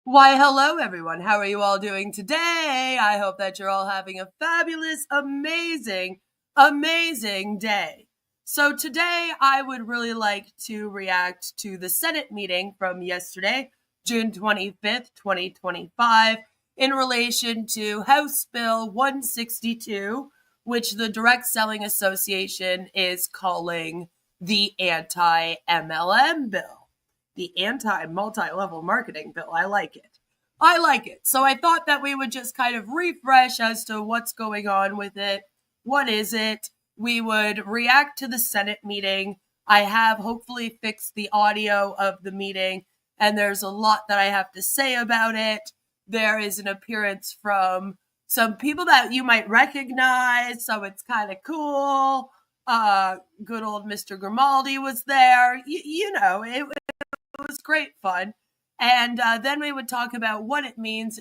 Why, hello, everyone. How are you all doing today? I hope that you're all having a fabulous, amazing, amazing day. So today, I would really like to react to the Senate meeting from yesterday, June 25th, 2025, in relation to House Bill 162, which the Direct Selling Association is calling the Anti-MLM Bill. The anti-multi-level marketing bill. I like it. I like it. So I thought that we would just kind of refresh as to what's going on with it. What is it? We would react to the Senate meeting. I have hopefully fixed the audio of the meeting, and there's a lot that I have to say about it. There is an appearance from some people that you might recognize, so it's kind of cool. Good old Mr. Grimaldi was there. It was great fun. And then we would talk about what it means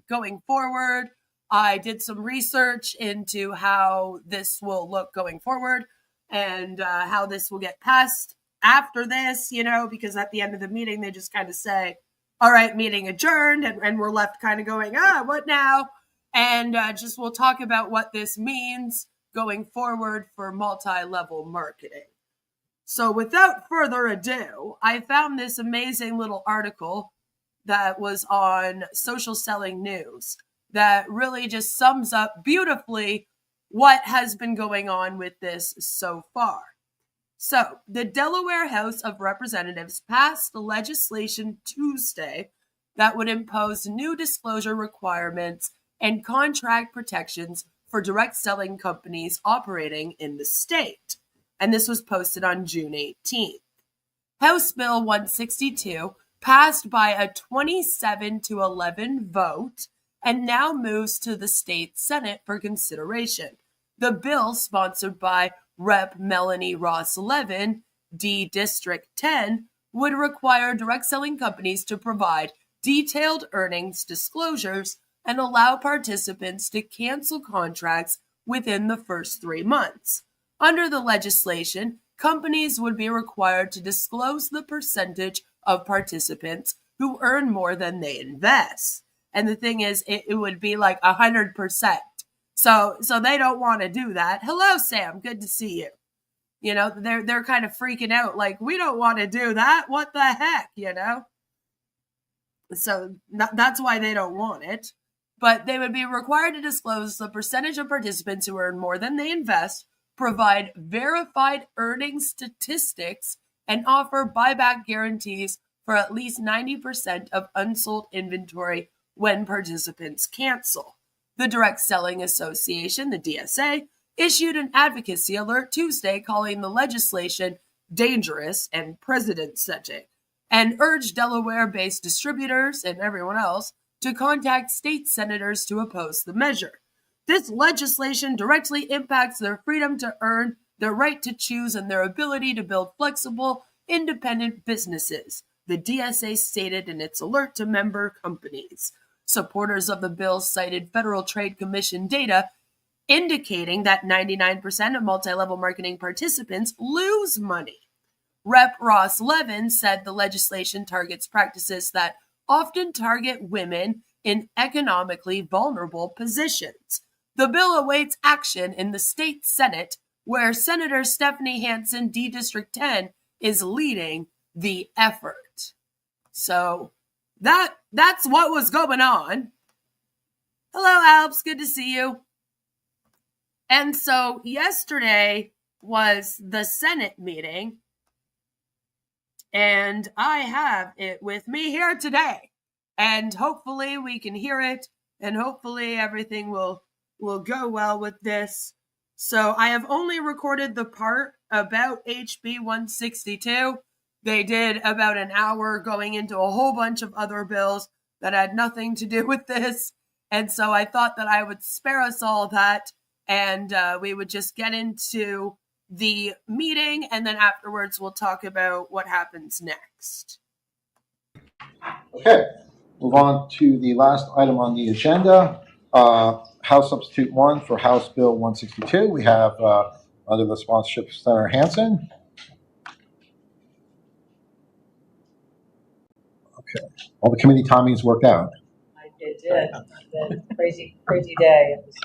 going forward. I did some research into how this will look going forward and how this will get passed after this, because at the end of the meeting, they just kind of say, all right, meeting adjourned. And we're left kind of going, what now? And we'll talk about what this means going forward for multi-level marketing. So without further ado, I found this amazing little article that was on Social Selling News that really just sums up beautifully what has been going on with this so far. So the Delaware House of Representatives passed legislation Tuesday that would impose new disclosure requirements and contract protections for direct selling companies operating in the state. And this was posted on June 18th. House Bill 162 passed by a 27-11 vote and now moves to the state Senate for consideration. The bill, sponsored by Rep. Melanie Ross-Levin, D. District 10, would require direct selling companies to provide detailed earnings disclosures and allow participants to cancel contracts within the first 3 months. Under the legislation, companies would be required to disclose the percentage of participants who earn more than they invest. And the thing is, it would be like 100%. So they don't want to do that. Hello, Sam. Good to see you. They're kind of freaking out like, we don't want to do that. What the heck, So that's why they don't want it. But they would be required to disclose the percentage of participants who earn more than they invest, provide verified earnings statistics, and offer buyback guarantees for at least 90% of unsold inventory when participants cancel. The Direct Selling Association, the DSA, issued an advocacy alert Tuesday calling the legislation dangerous and precedent-setting, and urged Delaware-based distributors and everyone else to contact state senators to oppose the measure. This legislation directly impacts their freedom to earn, their right to choose, and their ability to build flexible, independent businesses, the DSA stated in its alert to member companies. Supporters of the bill cited Federal Trade Commission data indicating that 99% of multi-level marketing participants lose money. Rep. Ross-Levin said the legislation targets practices that often target women in economically vulnerable positions. The bill awaits action in the state Senate, where Senator Stephanie Hansen, D. District 10, is leading the effort. So that's what was going on. Hello, Alps. Good to see you. And so yesterday was the Senate meeting, and I have it with me here today. And hopefully we can hear it, and hopefully everything will go well with this. So I have only recorded the part about HB 162. They did about an hour going into a whole bunch of other bills that had nothing to do with this. And so I thought that I would spare us all that, and we would just get into the meeting, and then afterwards we'll talk about what happens next. Okay, move on to the last item on the agenda. House Substitute 1 for House Bill 162. We have under the sponsorship of Senator Hansen. Okay. All the committee timings worked out. It did. Crazy day. It was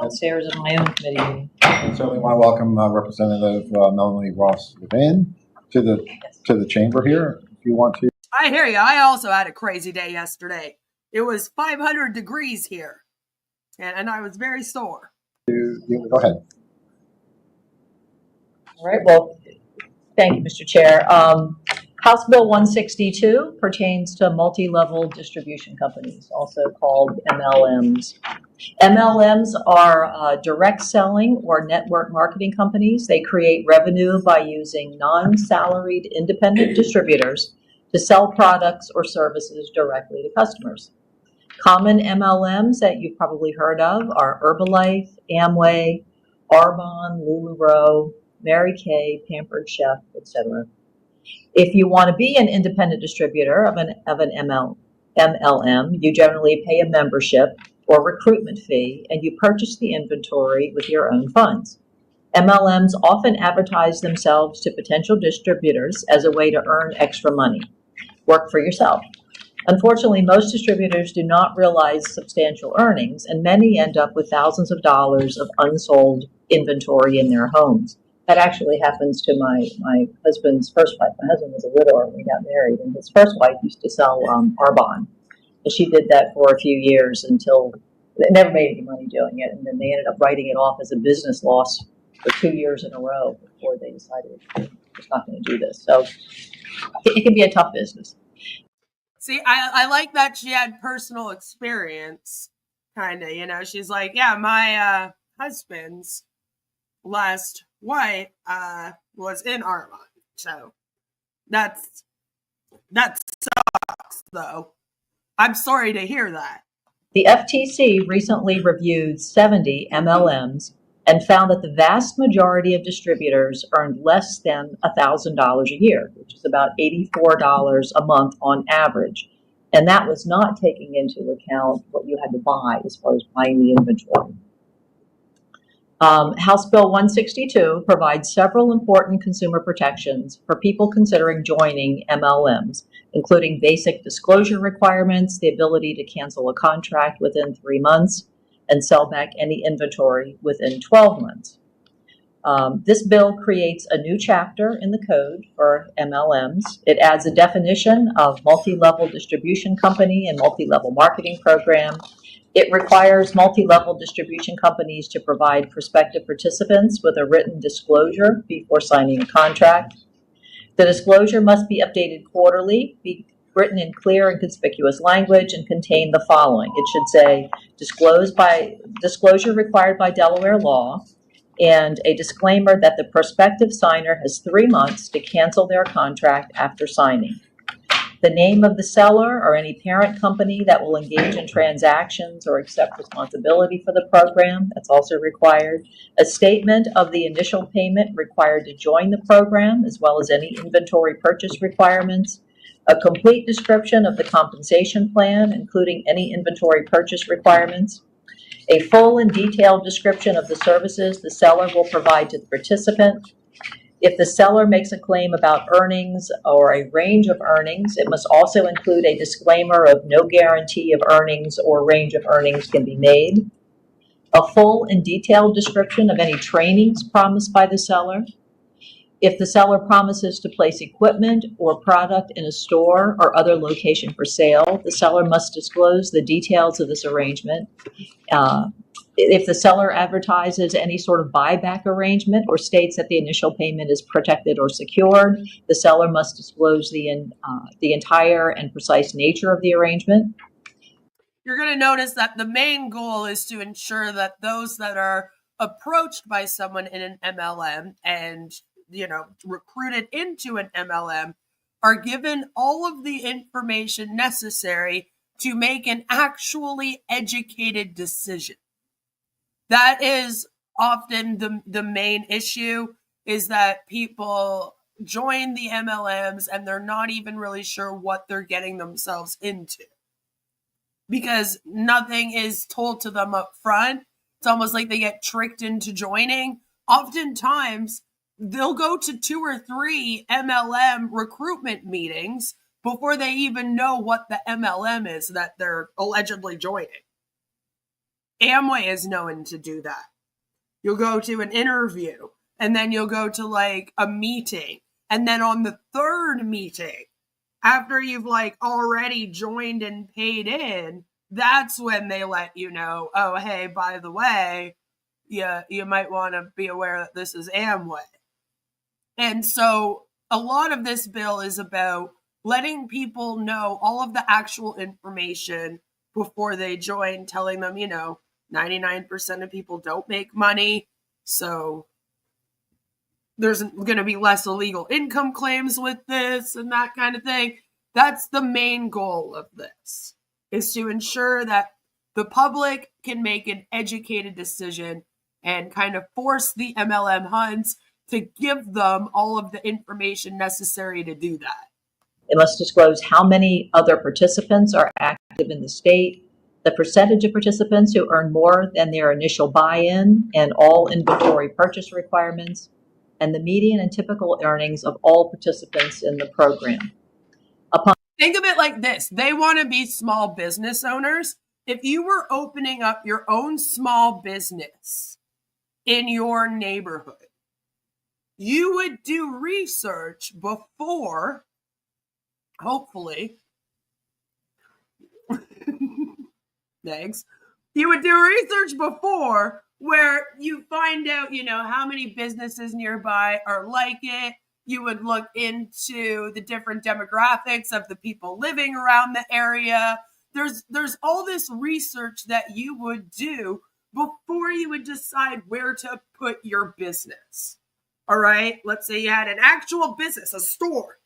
downstairs in my own committee meeting. Certainly want to welcome Representative Melanie Ross Levin to the chamber here. If you want to. I hear you. I also had a crazy day yesterday. It was 500 degrees here, and I was very sore. Go ahead. All right. Well, thank you, Mr. Chair. House Bill 162 pertains to multi-level distribution companies, also called MLMs. MLMs are direct selling or network marketing companies. They create revenue by using non-salaried independent distributors to sell products or services directly to customers. Common MLMs that you've probably heard of are Herbalife, Amway, Arbonne, LuLaRoe, Mary Kay, Pampered Chef, etc. If you want to be an independent distributor of an MLM, you generally pay a membership or recruitment fee, and you purchase the inventory with your own funds. MLMs often advertise themselves to potential distributors as a way to earn extra money. Work for yourself. Unfortunately, most distributors do not realize substantial earnings, and many end up with thousands of dollars of unsold inventory in their homes. That actually happens to my husband's first wife. My husband was a widower when we got married, and his first wife used to sell Arbonne. And she did that for a few years until they never made any money doing it, and then they ended up writing it off as a business loss for 2 years in a row before they decided they're just not going to do this. So it can be a tough business. See, I like that she had personal experience, kind of, she's like, yeah, my husband's last wife was in Arbonne. So that sucks, though. I'm sorry to hear that. The FTC recently reviewed 70 MLMs and found that the vast majority of distributors earned less than $1,000 a year, which is about $84 a month on average. And that was not taking into account what you had to buy as far as buying the inventory. House Bill 162 provides several important consumer protections for people considering joining MLMs, including basic disclosure requirements, the ability to cancel a contract within 3 months, and sell back any inventory within 12 months. This bill creates a new chapter in the code for MLMs. It adds a definition of multi-level distribution company and multi-level marketing program. It requires multi-level distribution companies to provide prospective participants with a written disclosure before signing a contract. The disclosure must be updated quarterly, be written in clear and conspicuous language, and contain the following. It should say, disclosure required by Delaware law, and a disclaimer that the prospective signer has 3 months to cancel their contract after signing. The name of the seller or any parent company that will engage in transactions or accept responsibility for the program, that's also required. A statement of the initial payment required to join the program, as well as any inventory purchase requirements. A complete description of the compensation plan, including any inventory purchase requirements. A full and detailed description of the services the seller will provide to the participant. If the seller makes a claim about earnings or a range of earnings, it must also include a disclaimer of no guarantee of earnings or range of earnings can be made. A full and detailed description of any trainings promised by the seller. If the seller promises to place equipment or product in a store or other location for sale, the seller must disclose the details of this arrangement. If the seller advertises any sort of buyback arrangement or states that the initial payment is protected or secured, the seller must disclose the entire and precise nature of the arrangement. You're going to notice that the main goal is to ensure that those that are approached by someone in an MLM and recruited into an MLM are given all of the information necessary to make an actually educated decision. That is often the main issue, is that people join the MLMs and they're not even really sure what they're getting themselves into, because nothing is told to them up front. It's almost like they get tricked into joining. Oftentimes, they'll go to 2 or 3 MLM recruitment meetings before they even know what the MLM is that they're allegedly joining. Amway is known to do that. You'll go to an interview, and then you'll go to like a meeting, and then on the third meeting, after you've like already joined and paid in, that's when they let you know, oh, hey, by the way, you might want to be aware that this is Amway. And so a lot of this bill is about letting people know all of the actual information before they join, telling them, 99% of people don't make money. So there's going to be less illegal income claims with this and that kind of thing. That's the main goal of this, is to ensure that the public can make an educated decision and kind of force the MLM hunts to give them all of the information necessary to do that. It must disclose how many other participants are active in the state, the percentage of participants who earn more than their initial buy-in, and all inventory purchase requirements, and the median and typical earnings of all participants in the program. Think of it like this. They want to be small business owners. If you were opening up your own small business in your neighborhood, you would do research before, hopefully, thanks. You would do research before where you find out, how many businesses nearby are like it. You would look into the different demographics of the people living around the area. There's all this research that you would do before you would decide where to put your business. All right? Let's say you had an actual business, a store.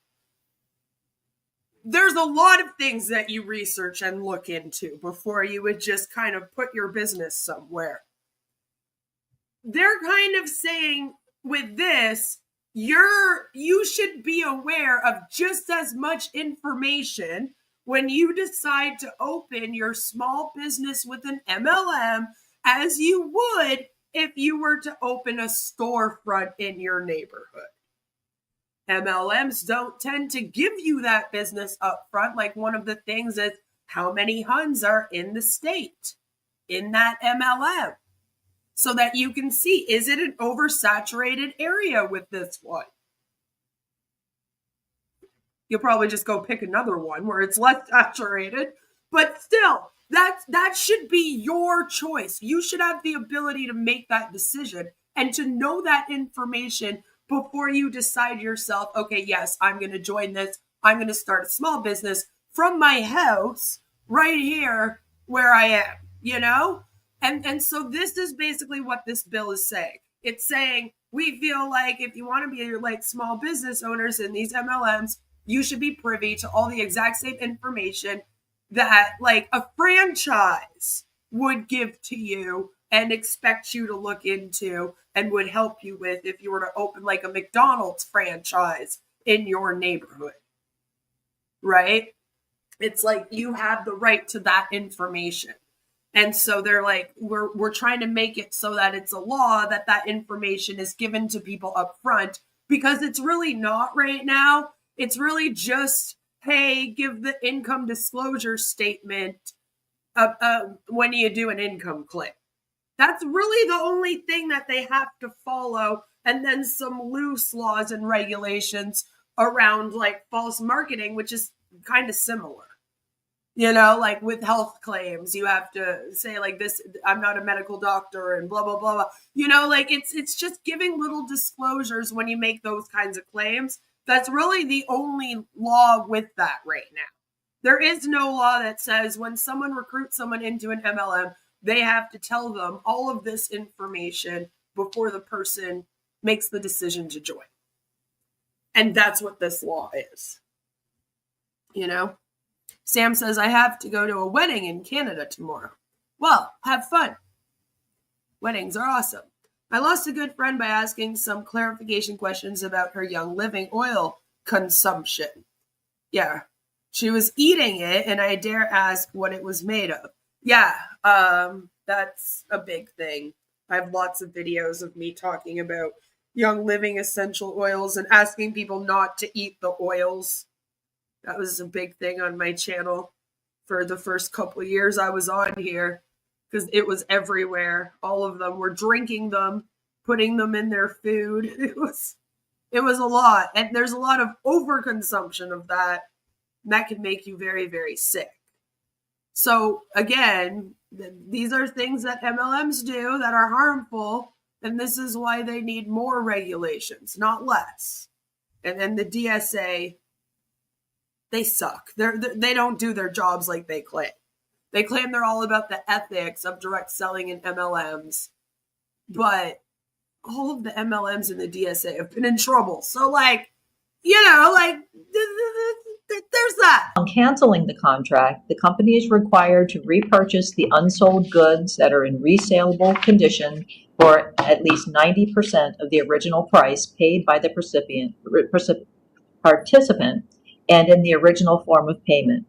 There's a lot of things that you research and look into before you would just kind of put your business somewhere. They're kind of saying with this, you should be aware of just as much information when you decide to open your small business with an MLM as you would if you were to open a storefront in your neighborhood. MLMs don't tend to give you that business up front. Like, one of the things is how many Huns are in the state in that MLM, so that you can see, is it an oversaturated area with this one? You'll probably just go pick another one where it's less saturated, but still, that should be your choice. You should have the ability to make that decision and to know that information before you decide yourself, okay, yes, I'm going to join this. I'm going to start a small business from my house right here where I am, And so this is basically what this bill is saying. It's saying, we feel like if you want to be like small business owners in these MLMs, you should be privy to all the exact same information that like a franchise would give to you and expect you to look into and would help you with if you were to open like a McDonald's franchise in your neighborhood, right? It's like you have the right to that information. And so they're like, we're trying to make it so that it's a law that information is given to people up front, because it's really not right now. It's really just, hey, give the income disclosure statement when you do an income claim. That's really the only thing that they have to follow. And then some loose laws and regulations around like false marketing, which is kind of similar. Like with health claims, you have to say like this, I'm not a medical doctor and blah, blah, blah, blah. Like it's just giving little disclosures when you make those kinds of claims. That's really the only law with that right now. There is no law that says when someone recruits someone into an MLM, they have to tell them all of this information before the person makes the decision to join. And that's what this law is. Sam says, I have to go to a wedding in Canada tomorrow. Well, have fun. Weddings are awesome. I lost a good friend by asking some clarification questions about her Young Living oil consumption. Yeah, she was eating it, and I dare ask what it was made of. Yeah, that's a big thing. I have lots of videos of me talking about Young Living essential oils and asking people not to eat the oils. That was a big thing on my channel for the first couple of years I was on here, because it was everywhere. All of them were drinking them, putting them in their food. It was a lot. And there's a lot of overconsumption of that. And that can make you very, very sick. So again, these are things that MLMs do that are harmful. And this is why they need more regulations, not less. And then the DSA, they suck. They don't do their jobs like they claim. They claim they're all about the ethics of direct selling and MLMs. But all of the MLMs and the DSA have been in trouble. So, there's that. On canceling the contract, the company is required to repurchase the unsold goods that are in resaleable condition for at least 90% of the original price paid by the participant and in the original form of payment.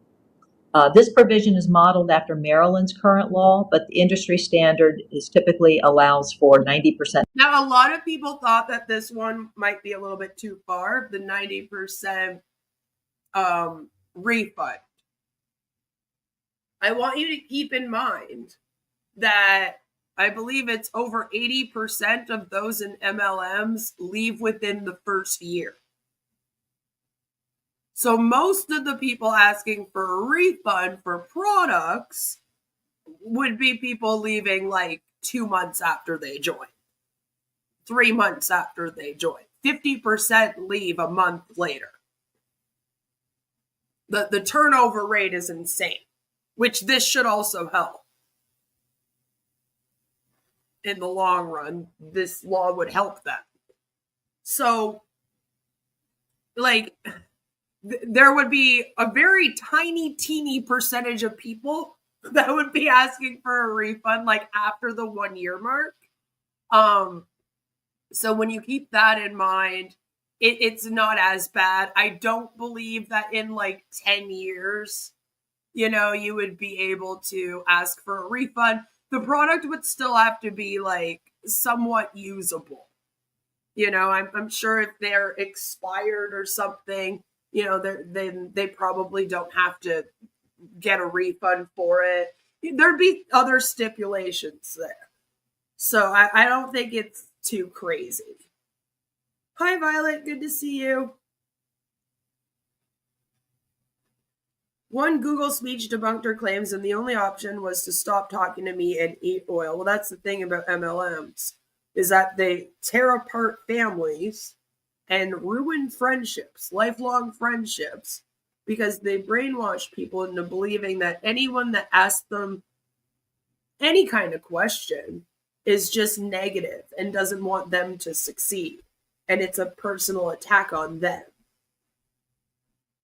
This provision is modeled after Maryland's current law, but the industry standard is typically allows for 90%. Now, a lot of people thought that this one might be a little bit too far, the 90% refund. I want you to keep in mind that I believe it's over 80% of those in MLMs leave within the first year. So most of the people asking for a refund for products would be people leaving 2 months after they join, 3 months after they join. 50% leave a month later. The turnover rate is insane, which this should also help. In the long run, this law would help them. So, there would be a very tiny, teeny percentage of people that would be asking for a refund after the 1 year mark. So when you keep that in mind, it's not as bad. I don't believe that in 10 years, you would be able to ask for a refund. The product would still have to be somewhat usable. I'm sure if they're expired or something, they probably don't have to get a refund for it. There'd be other stipulations there. So I don't think it's too crazy. Hi, Violet. Good to see you. One Google speech debunker claims, and the only option was to stop talking to me and eat oil. Well, that's the thing about MLMs, is that they tear apart families and ruin friendships, lifelong friendships, because they brainwash people into believing that anyone that asks them any kind of question is just negative and doesn't want them to succeed. And it's a personal attack on them,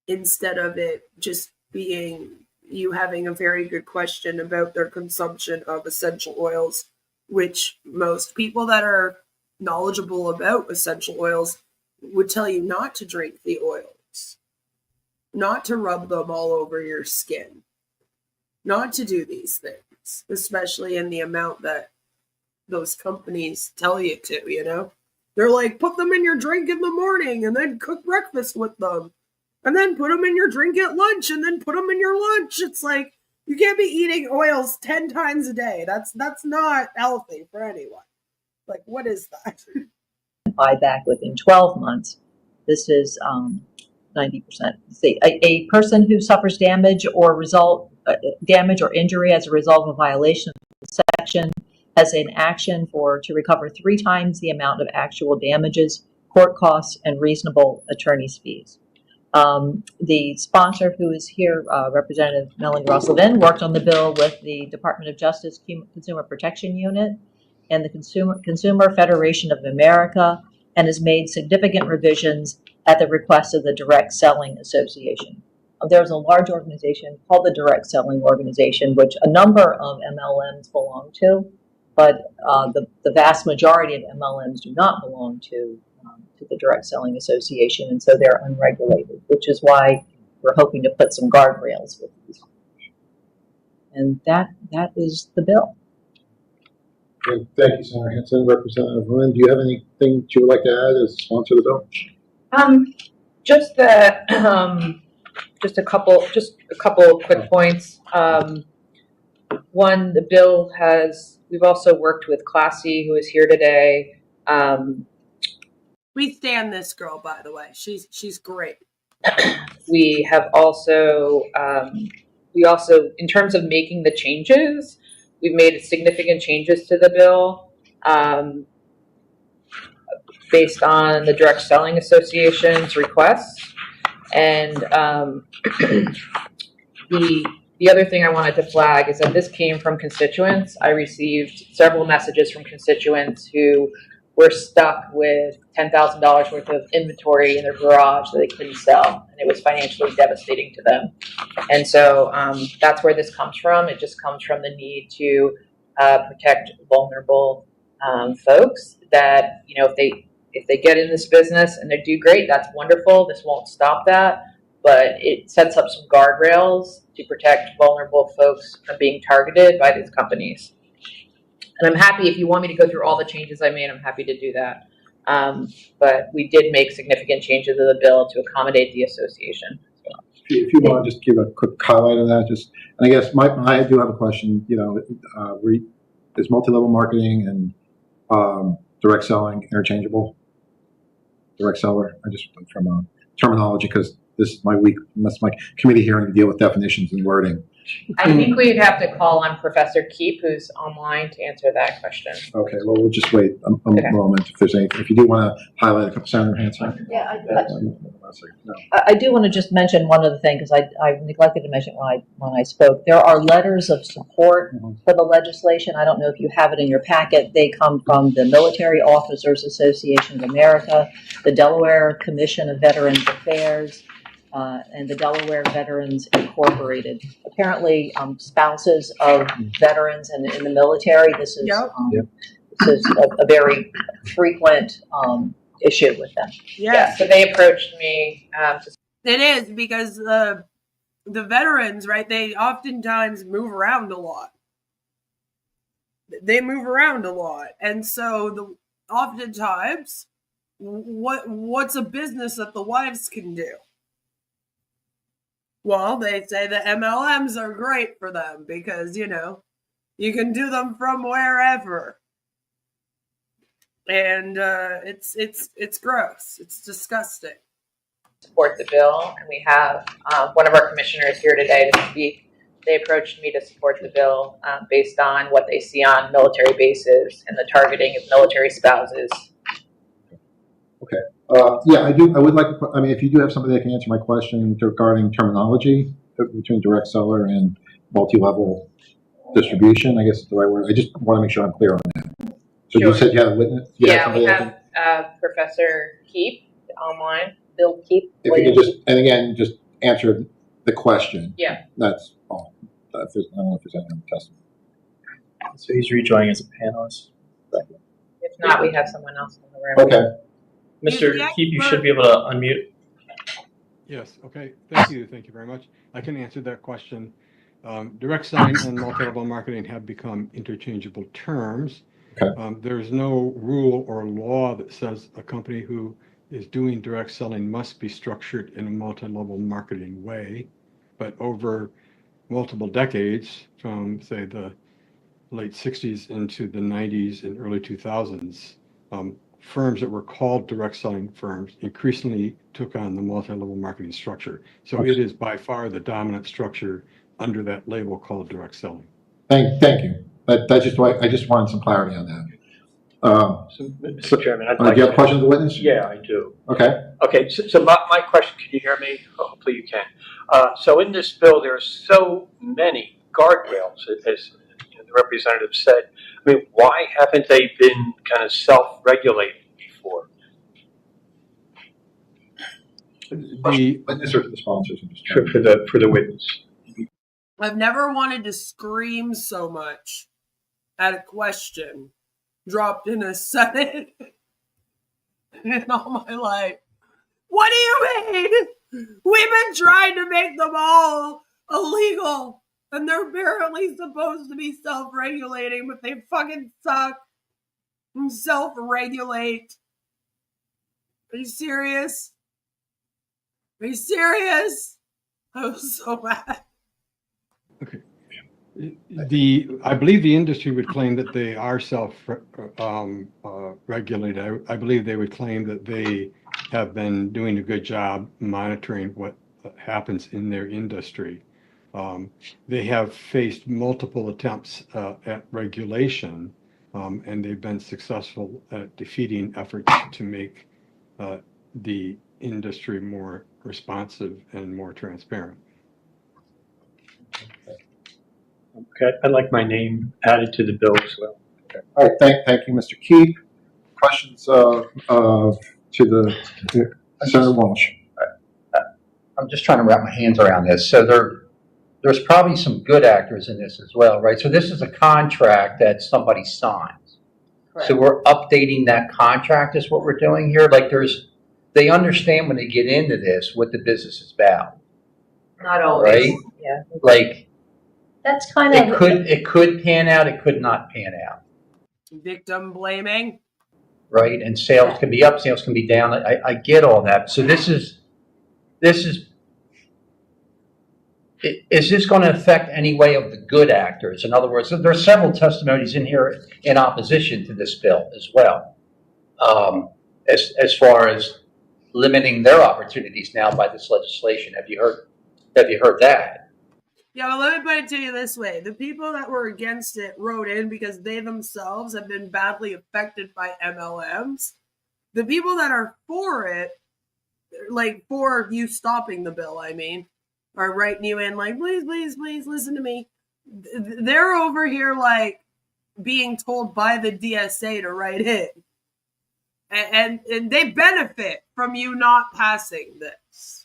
instead of it just being you having a very good question about their consumption of essential oils, which most people that are knowledgeable about essential oils would tell you not to drink the oils, not to rub them all over your skin, not to do these things, especially in the amount that those companies tell you to, They're like, put them in your drink in the morning and then cook breakfast with them. And then put them in your drink at lunch and then put them in your lunch. It's like, you can't be eating oils 10 times a day. That's not healthy for anyone. What is that? Buy back within 12 months. This is 90%. See, a person who suffers damage or injury as a result of a violation of the section has an action to recover 3 times the amount of actual damages, court costs, and reasonable attorney's fees. The sponsor, who is here, Representative Melanie Ross-Levin, worked on the bill with the Department of Justice Consumer Protection Unit and the Consumer Federation of America, and has made significant revisions at the request of the Direct Selling Association. There's a large organization called the Direct Selling Organization, which a number of MLMs belong to, but the vast majority of MLMs do not belong to the Direct Selling Association, and so they're unregulated, which is why we're hoping to put some guardrails with these. And that is the bill. Okay, thank you, Senator Hanson. Representative Lynn, do you have anything that you would like to add as sponsor of the bill? Just that Just a couple of quick points. One, the bill we've also worked with Classy, who is here today. We stand this girl, by the way. She's great. We have also, in terms of making the changes, we've made significant changes to the bill based on the Direct Selling Association's requests. And the other thing I wanted to flag is that this came from constituents. I received several messages from constituents who were stuck with $10,000 worth of inventory in their garage that they couldn't sell, and it was financially devastating to them. And so that's where this comes from. It just comes from the need to protect vulnerable folks that, if they get in this business and they do great, that's wonderful. This won't stop that, but it sets up some guardrails to protect vulnerable folks from being targeted by these companies. And I'm happy, if you want me to go through all the changes I made, I'm happy to do that. But we did make significant changes to the bill to accommodate the association. If you want to just give a quick highlight of that, and I guess I do have a question. Is multi-level marketing and direct selling interchangeable? Direct seller, I just from a terminology, because this is my committee hearing to deal with definitions and wording. I think we'd have to call on Professor Keep, who's online, to answer that question. Okay, well, we'll just wait a moment. If you do want to highlight a couple Senator Hanson. Yeah, I do want to just mention one other thing, because I neglected to mention when I spoke. There are letters of support for the legislation. I don't know if you have it in your packet. They come from the Military Officers Association of America, the Delaware Commission of Veterans Affairs, and the Delaware Veterans Incorporated. Apparently, spouses of veterans in the military, this is a very frequent issue with them. Yeah, so they approached me. It is, because the veterans, right, they oftentimes move around a lot. And so oftentimes, what's a business that the wives can do? Well, they say the MLMs are great for them because, you can do them from wherever. And it's gross. It's disgusting. Support the bill, and we have one of our commissioners here today to speak. They approached me to support the bill based on what they see on military bases and the targeting of military spouses. Okay. I do. I would like. If you do have somebody that can answer my question regarding terminology between direct seller and multi-level distribution, I guess is the right word. I just want to make sure I'm clear on that. So Sure. You said you have a witness. We have Professor Keep online. Bill Keep. If you could just answer the question. Yeah. That's all. I don't know if there's any other testimony. So he's rejoining as a panelist. If not, we have someone else in the room. Okay. Mr. Keep, you should be able to unmute. Yes, okay. Thank you very much. I can answer that question. Direct selling and multi-level marketing have become interchangeable terms. Okay. There's no rule or law that says a company who is doing direct selling must be structured in a multi-level marketing way. But over multiple decades, from say the late 60s into the 90s and early 2000s, firms that were called direct selling firms increasingly took on the multi-level marketing structure. So it is by far the dominant structure under that label called direct selling. Thank you. That's just why I just wanted some clarity on that. Mr. Chairman, do you have a question of the witness? Yeah, I do. Okay. Okay, so my question, can you hear me? Hopefully you can. So in this bill, there are so many guardrails, as the representative said. Why haven't they been kind of self-regulating before? The witness or the sponsors? For the witness. I've never wanted to scream so much at a question dropped in a Senate in all my life. What do you mean? We've been trying to make them all illegal, and they're apparently supposed to be self-regulating, but they fucking suck and self-regulate. Are you serious? Are you serious? I was so mad. Okay. I believe the industry would claim that they are regulated. I believe they would claim that they have been doing a good job monitoring what happens in their industry. They have faced multiple attempts at regulation, and they've been successful at defeating efforts to make the industry more responsive and more transparent. Okay, I'd like my name added to the bill as well. Okay. All right, thank you, Mr. Keep. Questions to the Senator Walsh? I'm just trying to wrap my hands around this. So there's probably some good actors in this as well, right? So this is a contract that somebody signs. Correct. So we're updating that contract is what we're doing here. Like they understand when they get into this what the business is about. Not always. Right? Yeah. Like That's kind of it could pan out, it could not pan out. Victim blaming. Right? And sales can be up, sales can be down. I get all that. So this is this going to affect any way of the good actors? In other words, there are several testimonies in here in opposition to this bill as well, as far as limiting their opportunities now by this legislation. Have you heard that? Yeah, well, let me put it to you this way. The people that were against it wrote in because they themselves have been badly affected by MLMs. The people that are for it, like for you stopping the bill, I mean, are writing you in like, please, please, please listen to me. They're over here like being told by the DSA to write in. And they benefit from you not passing this.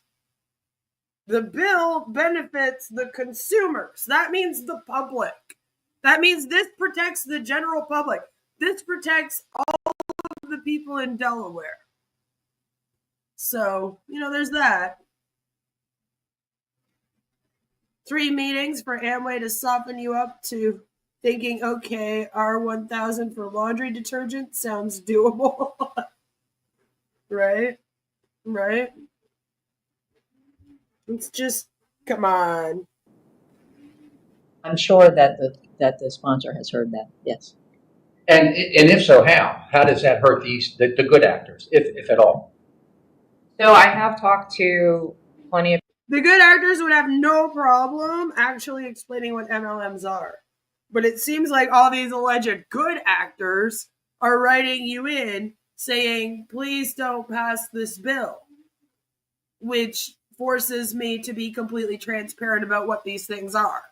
The bill benefits the consumers. That means the public. That means this protects the general public. This protects all of the people in Delaware. So, there's that. 3 meetings for Amway to soften you up to thinking, okay, R1000 for laundry detergent sounds doable. Right? It's just, come on. I'm sure that the sponsor has heard that. Yes. And if so, how does that hurt the good actors, if at all? So I have talked to plenty of The good actors would have no problem actually explaining what MLMs are. But it seems like all these alleged good actors are writing you in saying, please don't pass this bill, which forces me to be completely transparent about what these things are.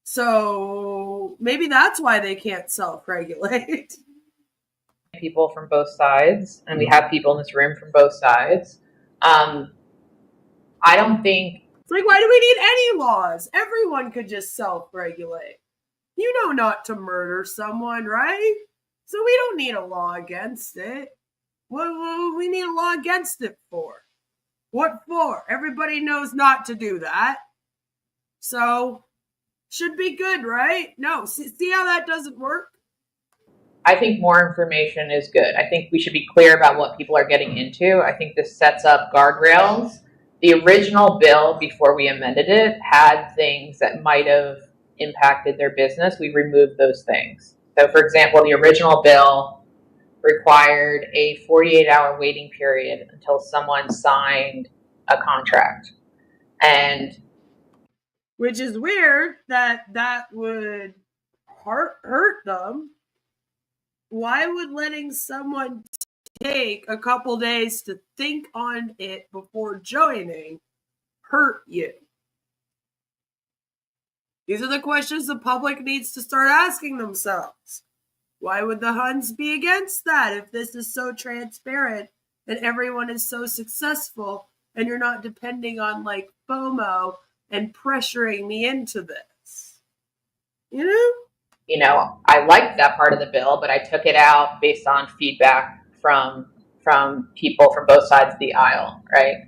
So maybe that's why they can't self-regulate. people from both sides, and we have people in this room from both sides. I don't think... It's like, why do we need any laws? Everyone could just self-regulate. You know not to murder someone, right? So we don't need a law against it. What we need a law against it for? What for? Everybody knows not to do that. So, should be good, right? No, see how that doesn't work? I think more information is good. I think we should be clear about what people are getting into. I think this sets up guardrails. The original bill, before we amended it, had things that might have impacted their business. We removed those things. So, for example, the original bill required a 48-hour waiting period until someone signed a contract. And which is weird that would hurt them. Why would letting someone take a couple days to think on it before joining hurt you? These are the questions the public needs to start asking themselves. Why would the Huns be against that if this is so transparent and everyone is so successful and you're not depending on like FOMO and pressuring me into this? I liked that part of the bill, but I took it out based on feedback from people from both sides of the aisle, right?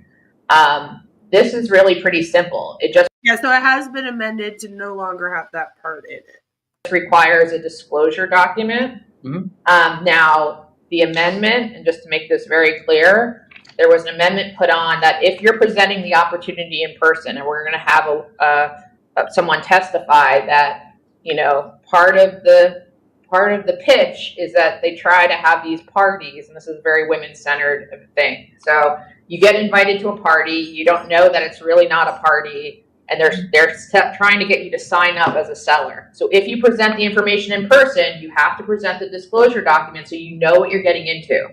This is really pretty simple. So it has been amended to no longer have that part in it. Requires a disclosure document. Mm-hmm. Now, the amendment, and just to make this very clear, there was an amendment put on that if you're presenting the opportunity in person, and we're going to have someone testify that, you know, part of the pitch is that they try to have these parties, and this is a very women-centered thing. So you get invited to a party, you don't know that it's really not a party, and they're trying to get you to sign up as a seller. So if you present the information in person, you have to present the disclosure document so you know what you're getting into.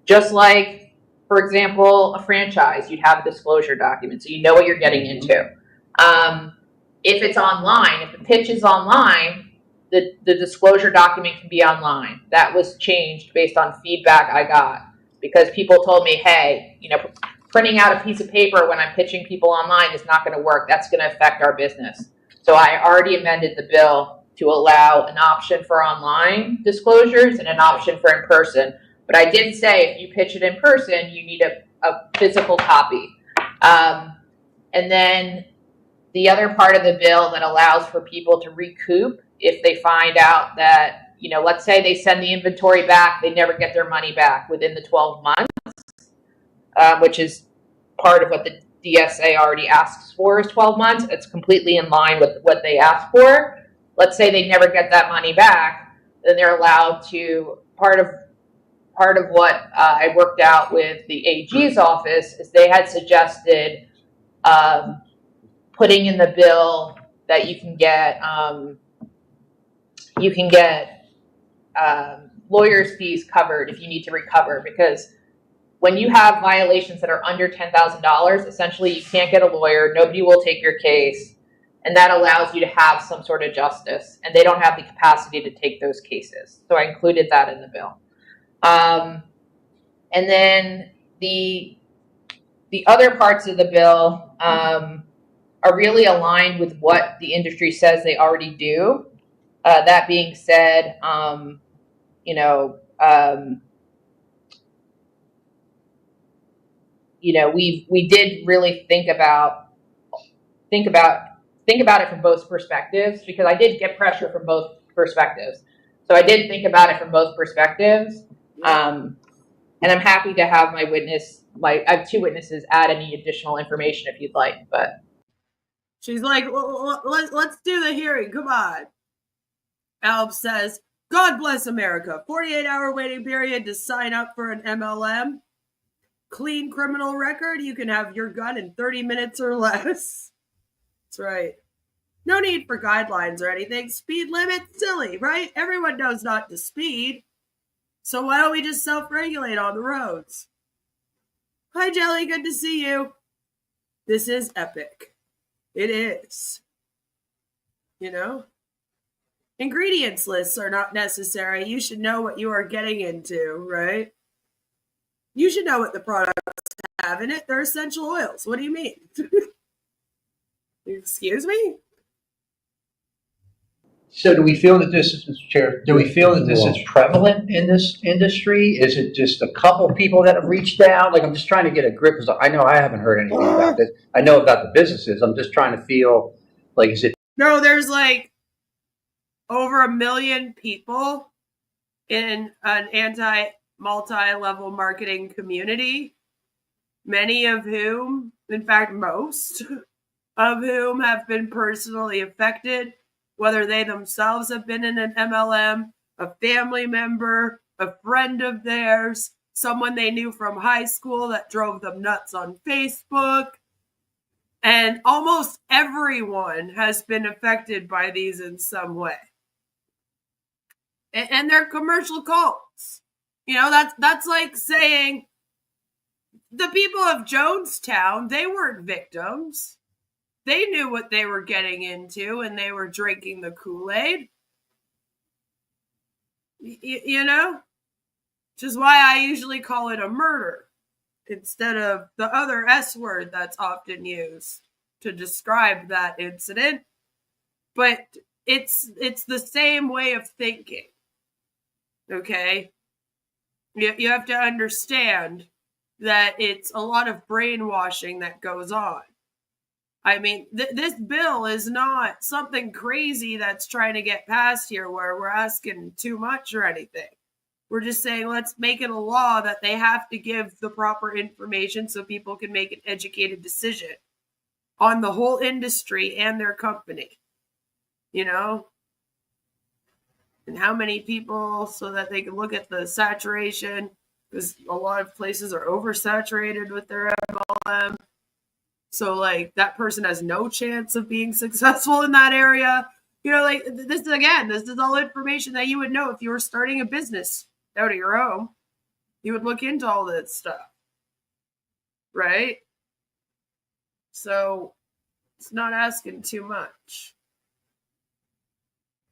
Just like, for example, a franchise, you'd have a disclosure document so you know what you're getting into. If it's online, if the pitch is online, the disclosure document can be online. That was changed based on feedback I got, because people told me, hey, you know, printing out a piece of paper when I'm pitching people online is not going to work. That's going to affect our business. So I already amended the bill to allow an option for online disclosures and an option for in person. But I did say if you pitch it in person, you need a physical copy. And then the other part of the bill that allows for people to recoup if they find out that, you know, let's say they send the inventory back, they never get their money back within the 12 months, which is part of what the DSA already asks for is 12 months. It's completely in line with what they ask for. Let's say they never get that money back, then they're allowed to, part of what I worked out with the AG's office is they had suggested putting in the bill that you can get lawyers' fees covered if you need to recover, because when you have violations that are under $10,000, essentially you can't get a lawyer, nobody will take your case, and that allows you to have some sort of justice, and they don't have the capacity to take those cases. So I included that in the bill. And then the other parts of the bill are really aligned with what the industry says they already do. That being said, we did really think about it from both perspectives, because I did get pressure from both perspectives. So I did think about it from both perspectives. And I'm happy to have my witness, I have two witnesses, add any additional information if you'd like, but. She's like, let's do the hearing. Come on. Alb says, God bless America. 48-hour waiting period to sign up for an MLM. Clean criminal record. You can have your gun in 30 minutes or less. That's right. No need for guidelines or anything. Speed limit, silly, right? Everyone knows not to speed. So why don't we just self-regulate on the roads? Hi, Jelly. Good to see you. This is epic. It is. You know? Ingredients lists are not necessary. You should know what you are getting into, right? You should know what the products have in it. They're essential oils. What do you mean? Excuse me? So do we feel that this is, Mr. Chair, do we feel that this is prevalent in this industry? Is it just a couple people that have reached out? Like, I'm just trying to get a grip, because I know I haven't heard anything about this. I know about the businesses. I'm just trying to feel like, is it? No, there's like over 1 million people in an multi-level marketing community, many of whom, in fact, most of whom have been personally affected, whether they themselves have been in an MLM, a family member, a friend of theirs, someone they knew from high school that drove them nuts on Facebook. And almost everyone has been affected by these in some way. And they're commercial cults. You know, that's like saying the people of Jonestown, they weren't victims. They knew what they were getting into, and they were drinking the Kool-Aid. You know? Which is why I usually call it a murder instead of the other S word that's often used to describe that incident. But it's the same way of thinking. Okay? You have to understand that it's a lot of brainwashing that goes on. I mean, this bill is not something crazy that's trying to get passed here where we're asking too much or anything. We're just saying, let's make it a law that they have to give the proper information so people can make an educated decision on the whole industry and their company, you know? And how many people, so that they can look at the saturation, because a lot of places are oversaturated with their MLM. So, like, that person has no chance of being successful in that area. You know, like, this is all information that you would know if you were starting a business out of your home. You would look into all that stuff, right? So, it's not asking too much.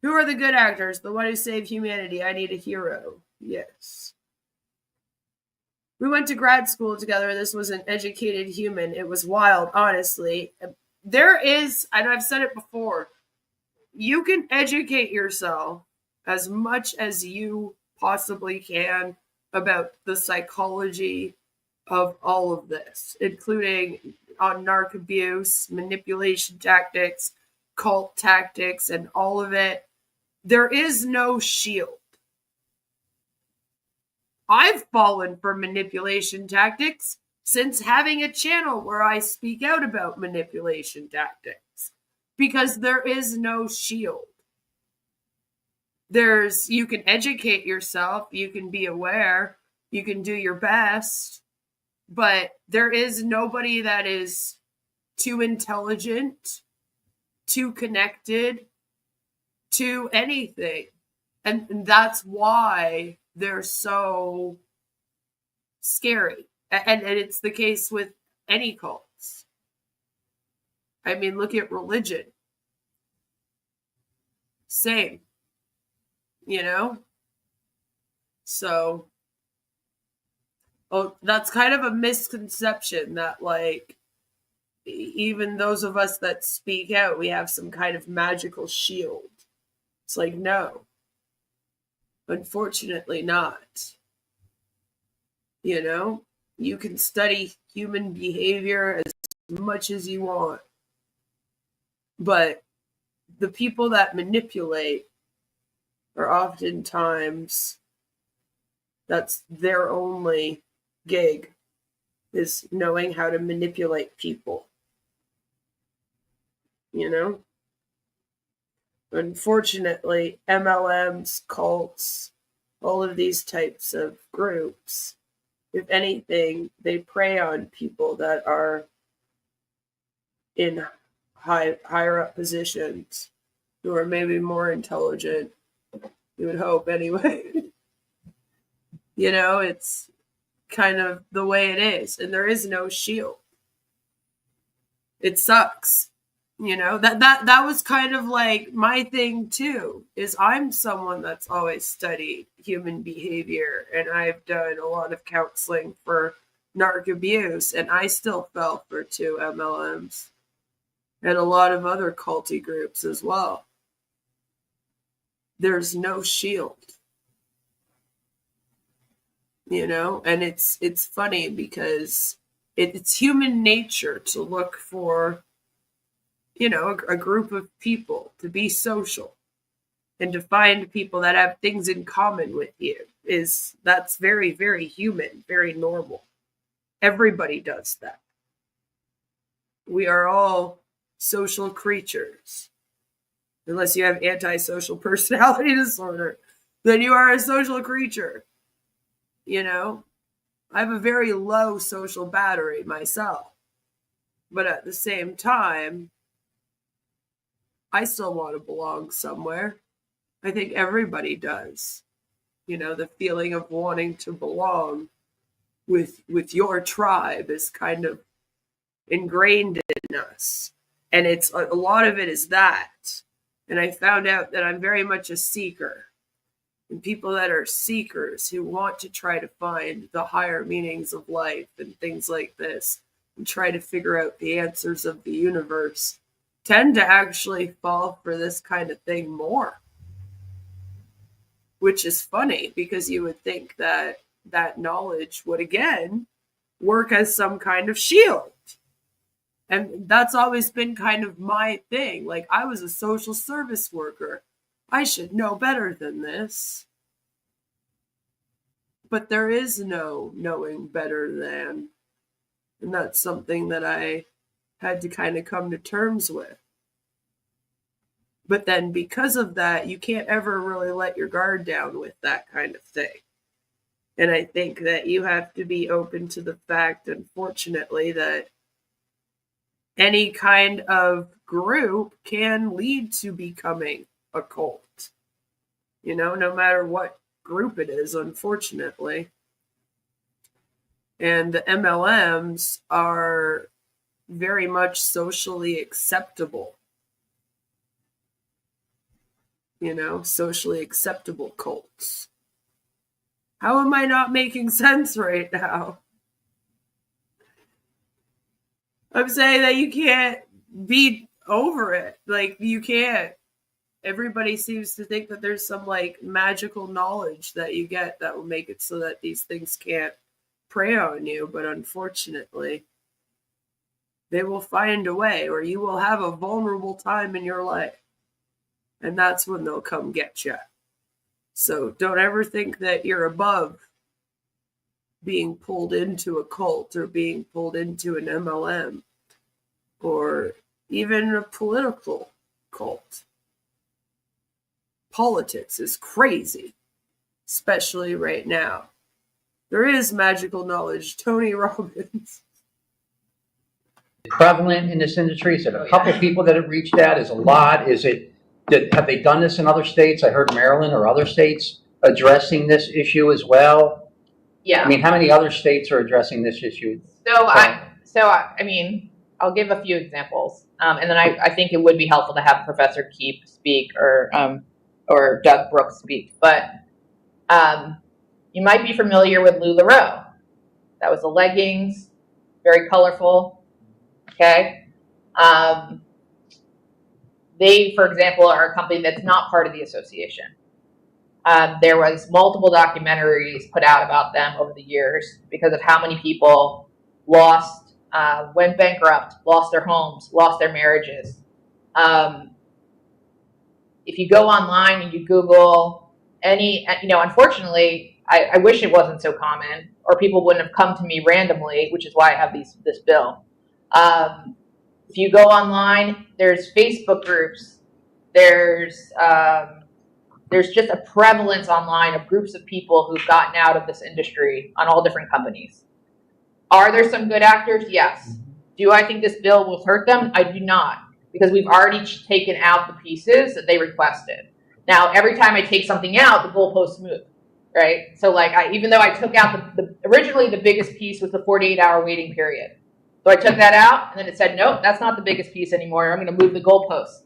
Who are the good actors? The one who saved humanity. I need a hero. Yes. We went to grad school together. This was an educated human. It was wild, honestly. There is, and I've said it before, you can educate yourself as much as you possibly can about the psychology of all of this, including on narc abuse, manipulation tactics, cult tactics, and all of it. There is no shield. I've fallen for manipulation tactics since having a channel where I speak out about manipulation tactics, because there is no shield. You can educate yourself, you can be aware, you can do your best, but there is nobody that is too intelligent, too connected to anything. And that's why they're so scary. And it's the case with any cults. I mean, look at religion. Same. You know? So, that's kind of a misconception that, like, even those of us that speak out, we have some kind of magical shield. It's like, no. Unfortunately not. You know? You can study human behavior as much as you want. But the people that manipulate are oftentimes, that's their only gig, is knowing how to manipulate people. You know? Unfortunately, MLMs, cults, all of these types of groups, if anything, they prey on people that are in higher up positions, who are maybe more intelligent. You would hope, anyway. You know, it's kind of the way it is, and there is no shield. It sucks. You know, that was kind of like my thing too, is I'm someone that's always studied human behavior, and I've done a lot of counseling for narc abuse, and I still fell for 2 MLMs and a lot of other culty groups as well. There's no shield. You know, and it's funny because it's human nature to look for, you know, a group of people, to be social and to find people that have things in common with you. That's very, very human, very normal. Everybody does that. We are all social creatures. Unless you have antisocial personality disorder, then you are a social creature. You know, I have a very low social battery myself. But at the same time, I still want to belong somewhere. I think everybody does. You know, the feeling of wanting to belong with your tribe is kind of ingrained in us. And it's a lot of it is that. And I found out that I'm very much a seeker. And people that are seekers, who want to try to find the higher meanings of life and things like this, and try to figure out the answers of the universe, tend to actually fall for this kind of thing more. Which is funny, because you would think that that knowledge would, again, work as some kind of shield. And that's always been kind of my thing. Like, I was a social service worker. I should know better than this. But there is no knowing better than. And that's something that I had to kind of come to terms with. But then because of that, you can't ever really let your guard down with that kind of thing. And I think that you have to be open to the fact, unfortunately, that any kind of group can lead to becoming a cult. No matter what group it is, unfortunately. And the MLMs are very much socially acceptable. Socially acceptable cults. How am I not making sense right now? I'm saying that you can't be over it. Like, you can't. Everybody seems to think that there's some like magical knowledge that you get that will make it so that these things can't prey on you. But unfortunately, they will find a way, or you will have a vulnerable time in your life. And that's when they'll come get you. So don't ever think that you're above being pulled into a cult or being pulled into an MLM or even a political cult. Politics is crazy, especially right now. There is magical knowledge. Tony Robbins. Prevalent in this industry? Is it a couple of people that have reached out? Is a lot? Have they done this in other states? I heard Maryland or other states addressing this issue as well. Yeah. I mean, how many other states are addressing this issue? I mean, I'll give a few examples, and then I think it would be helpful to have Professor Keep speak or Doug Brooks speak. But you might be familiar with LuLaRoe. That was the leggings, very colorful. Okay. They, for example, are a company that's not part of the association. There was multiple documentaries put out about them over the years because of how many people went bankrupt, lost their homes, lost their marriages. If you go online and you Google unfortunately, I wish it wasn't so common, or people wouldn't have come to me randomly, which is why I have this bill. If you go online, there's Facebook groups. There's just a prevalence online of groups of people who've gotten out of this industry on all different companies. Are there some good actors? Yes. Do I think this bill will hurt them? I do not, because we've already taken out the pieces that they requested. Now, every time I take something out, the goalposts move, right? So, even though I took out originally the biggest piece was the 48-hour waiting period. So I took that out, and then it said, nope, that's not the biggest piece anymore. I'm going to move the goalposts.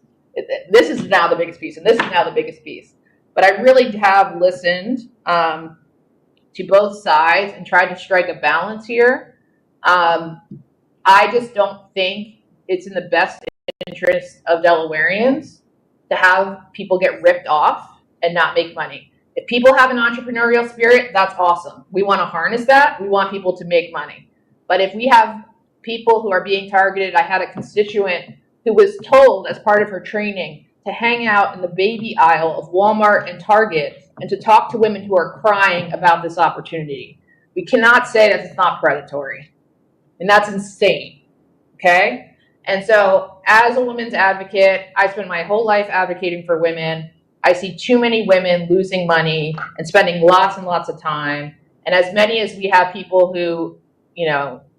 This is now the biggest piece, and this is now the biggest piece. But I really have listened to both sides and tried to strike a balance here. I just don't think it's in the best interest of Delawareans to have people get ripped off and not make money. If people have an entrepreneurial spirit, that's awesome. We want to harness that. We want people to make money. But if we have people who are being targeted, I had a constituent who was told as part of her training to hang out in the baby aisle of Walmart and Target and to talk to women who are crying about this opportunity. We cannot say that it's not predatory. And that's insane. Okay? And so as a women's advocate, I spend my whole life advocating for women. I see too many women losing money and spending lots and lots of time. And as many as we have people who,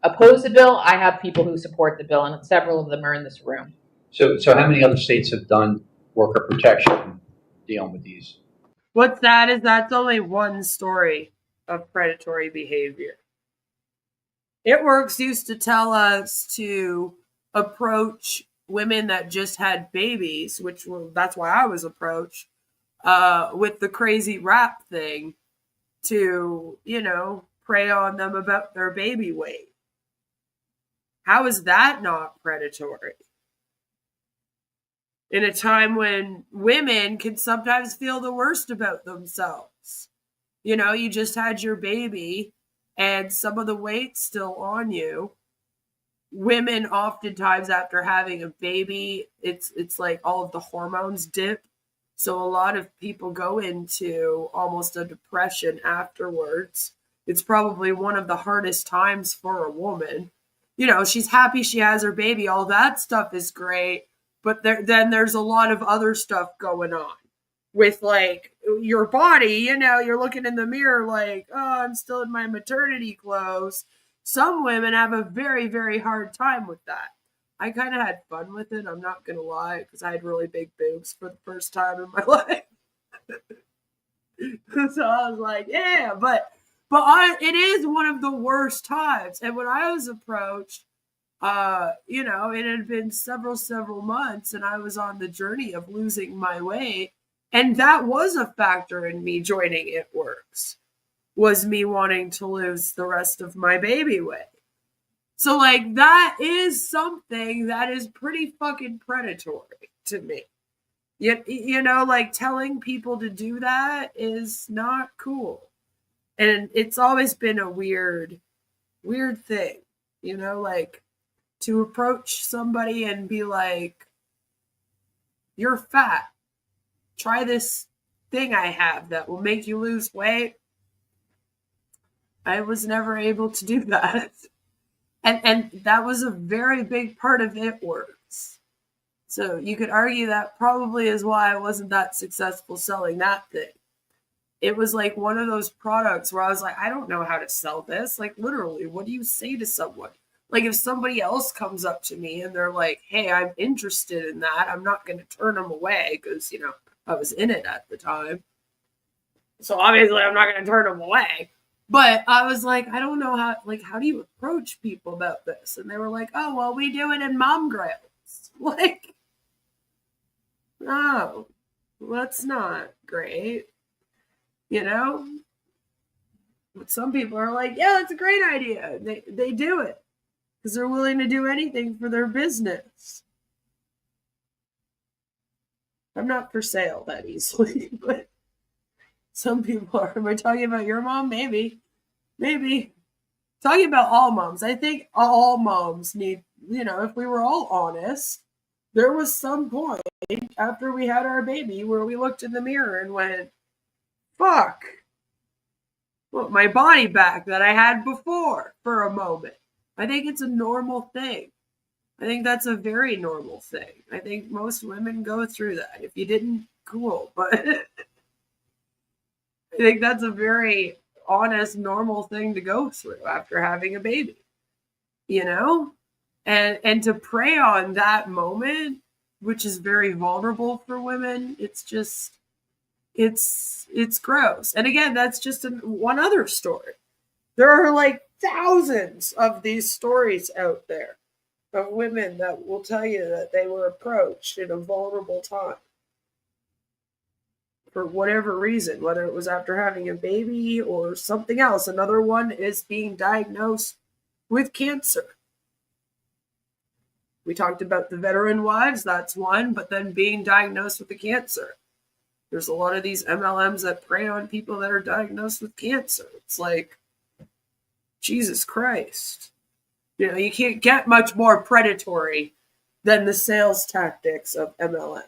oppose the bill, I have people who support the bill, and several of them are in this room. So how many other states have done worker protection dealing with these? What's sad is that's only one story of predatory behavior. It Works used to tell us to approach women that just had babies, that's why I was approached, with the crazy rap thing to, prey on them about their baby weight. How is that not predatory? In a time when women can sometimes feel the worst about themselves. You just had your baby and some of the weight's still on you. Women oftentimes after having a baby, it's like all of the hormones dip. So a lot of people go into almost a depression afterwards. It's probably one of the hardest times for a woman. You know, she's happy she has her baby. All that stuff is great. But then there's a lot of other stuff going on with like your body. You know, you're looking in the mirror like, oh, I'm still in my maternity clothes. Some women have a very, very hard time with that. I kind of had fun with it. I'm not going to lie, because I had really big boobs for the first time in my life. So I was like, yeah, but it is one of the worst times. And when I was approached, you know, it had been several months, and I was on the journey of losing my weight. And that was a factor in me joining It Works, was me wanting to lose the rest of my baby weight. So, like, that is something that is pretty fucking predatory to me. You know, like, telling people to do that is not cool. And it's always been a weird thing, you know, like, to approach somebody and be like, you're fat. Try this thing I have that will make you lose weight. I was never able to do that. And that was a very big part of It Works. So you could argue that probably is why I wasn't that successful selling that thing. It was like one of those products where I was like, I don't know how to sell this. Like, literally, what do you say to someone? Like, if somebody else comes up to me and they're like, hey, I'm interested in that, I'm not going to turn them away because, you know, I was in it at the time. So obviously I'm not going to turn them away. But I was like, I don't know how do you approach people about this? And they were like, oh, well, we do it in mom grails. Like, oh, that's not great. You know? But some people are like, yeah, that's a great idea. They do it because they're willing to do anything for their business. I'm not for sale that easily, but some people are. Am I talking about your mom? Maybe. Talking about all moms. I think all moms need, you know, if we were all honest, there was some point after we had our baby where we looked in the mirror and went, fuck, well, my body back that I had before for a moment. I think it's a normal thing. I think that's a very normal thing. I think most women go through that. If you didn't, cool. But I think that's a very honest, normal thing to go through after having a baby. You know? And to prey on that moment, which is very vulnerable for women, it's just, it's gross. And again, that's just one other story. There are like thousands of these stories out there of women that will tell you that they were approached in a vulnerable time for whatever reason, whether it was after having a baby or something else. Another one is being diagnosed with cancer. We talked about the veteran wives, that's one, but then being diagnosed with the cancer. There's a lot of these MLMs that prey on people that are diagnosed with cancer. It's like, Jesus Christ. You know, you can't get much more predatory than the sales tactics of MLMs.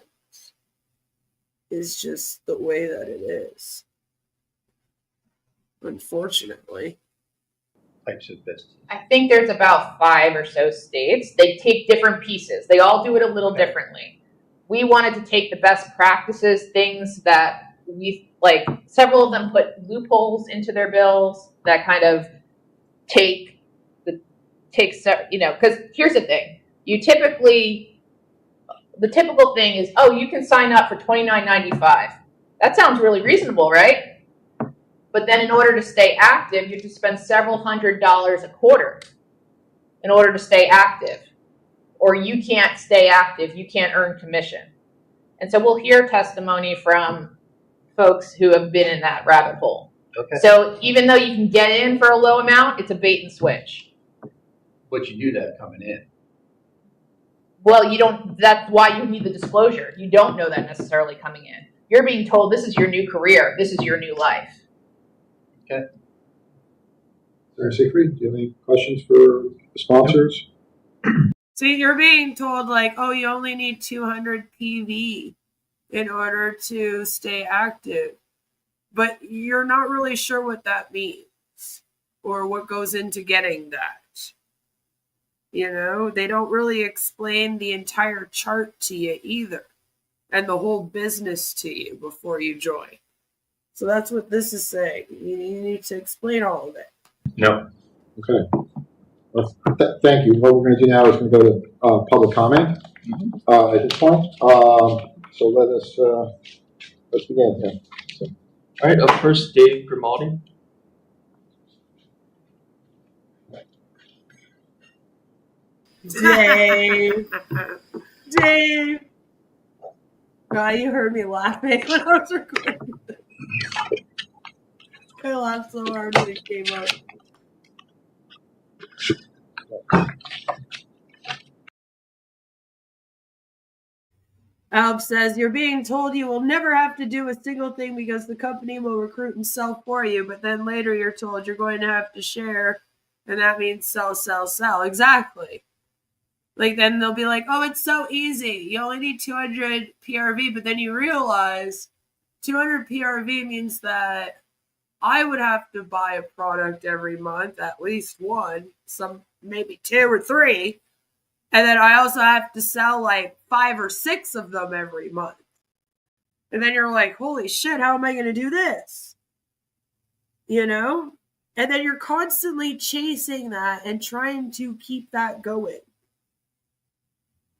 It's just the way that it is. Unfortunately. Types of business. I think there's about 5 or so states. They take different pieces. They all do it a little differently. We wanted to take the best practices, things that we like. Several of them put loopholes into their bills that kind of you know, because here's the thing. The typical thing is, oh, you can sign up for $29.95. That sounds really reasonable, right? But then in order to stay active, you have to spend several $100s a quarter in order to stay active. Or you can't stay active, you can't earn commission. And so we'll hear testimony from folks who have been in that rabbit hole. Okay. So even though you can get in for a low amount, it's a bait and switch. But you knew that coming in. Well, you don't. That's why you need the disclosure. You don't know that necessarily coming in. You're being told this is your new career. This is your new life. Okay. Sarah Siegfried, do you have any questions for the sponsors? So you're being told like, oh, you only need 200 PV in order to stay active. But you're not really sure what that means or what goes into getting that. You know, they don't really explain the entire chart to you either, and the whole business to you before you join. So that's what this is saying. You need to explain all of it. No. Okay. Well, thank you. What we're going to do now is we're going to go to public comment at this point. So let's begin here. So. All right, up first, Dave Grimaldi. Dave. Dave. God, you heard me laughing when I was recording. I laughed so hard when it came up. Alp says, you're being told you will never have to do a single thing because the company will recruit and sell for you, but then later you're told you're going to have to share, and that means sell, sell, sell. Exactly. Like, then they'll be like, oh, it's so easy. You only need 200 PRV, but then you realize 200 PRV means that I would have to buy a product every month, at least one, some maybe 2 or 3. And then I also have to sell like 5 or 6 of them every month. And then you're like, holy shit, how am I going to do this? You know? And then you're constantly chasing that and trying to keep that going.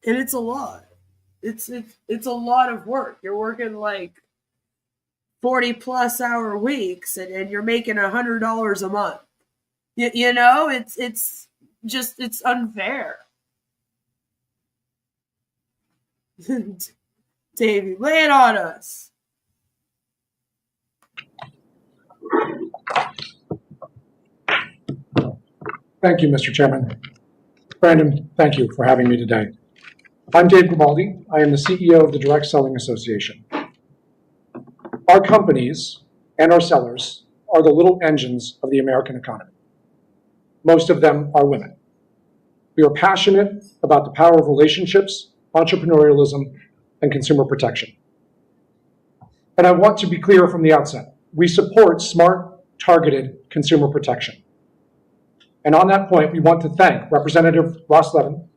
And it's a lot. It's a lot of work. You're working like 40+ hour weeks and you're making $100 a month. You know, it's just, it's unfair. Davey, lay it on us. Thank you, Mr. Chairman. Brandon, thank you for having me today. I'm Dave Grimaldi. I am the CEO of the Direct Selling Association. Our companies and our sellers are the little engines of the American economy. Most of them are women. We are passionate about the power of relationships, entrepreneurialism, and consumer protection. And I want to be clear from the outset, we support smart, targeted consumer protection. And on that point, we want to thank Representative Ross Levin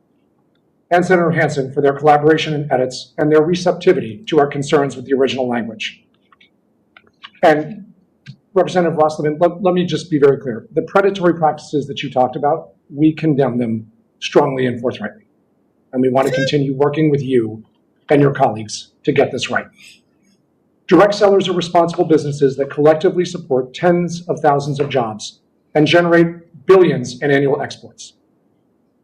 and Senator Hansen for their collaboration and edits and their receptivity to our concerns with the original language. And Representative Ross Levin, let me just be very clear. The predatory practices that you talked about, we condemn them strongly and forthrightly. And we want to continue working with you and your colleagues to get this right. Direct sellers are responsible businesses that collectively support tens of thousands of jobs and generate billions in annual exports.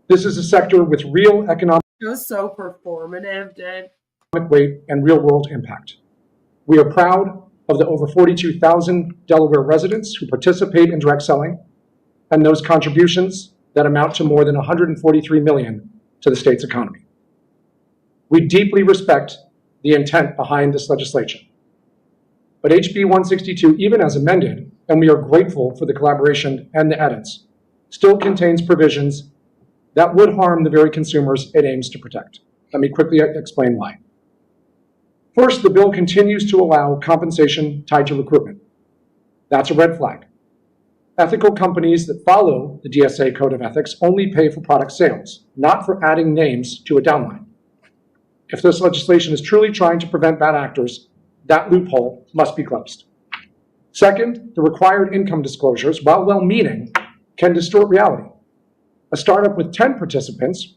This is a sector with real economic so performative, weight and real-world impact. We are proud of the over 42,000 Delaware residents who participate in direct selling and those contributions that amount to more than $143 million to the state's economy. We deeply respect the intent behind this legislation. But HB 162, even as amended, and we are grateful for the collaboration and the edits, still contains provisions that would harm the very consumers it aims to protect. Let me quickly explain why. First, the bill continues to allow compensation tied to recruitment. That's a red flag. Ethical companies that follow the DSA Code of Ethics only pay for product sales, not for adding names to a downline. If this legislation is truly trying to prevent bad actors, that loophole must be closed. Second, the required income disclosures, while well-meaning, can distort reality. A startup with 10 participants,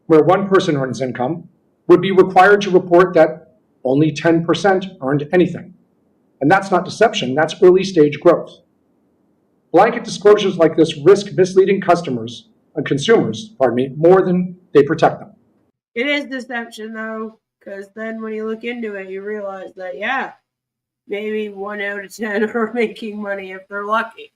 where one person earns income, would be required to report that only 10% earned anything. And that's not deception, that's early stage growth. Blanket disclosures like this risk misleading consumers, more than they protect them. It is deception though, because then when you look into it, you realize that, yeah, maybe 1 out of 10 are making money if they're lucky.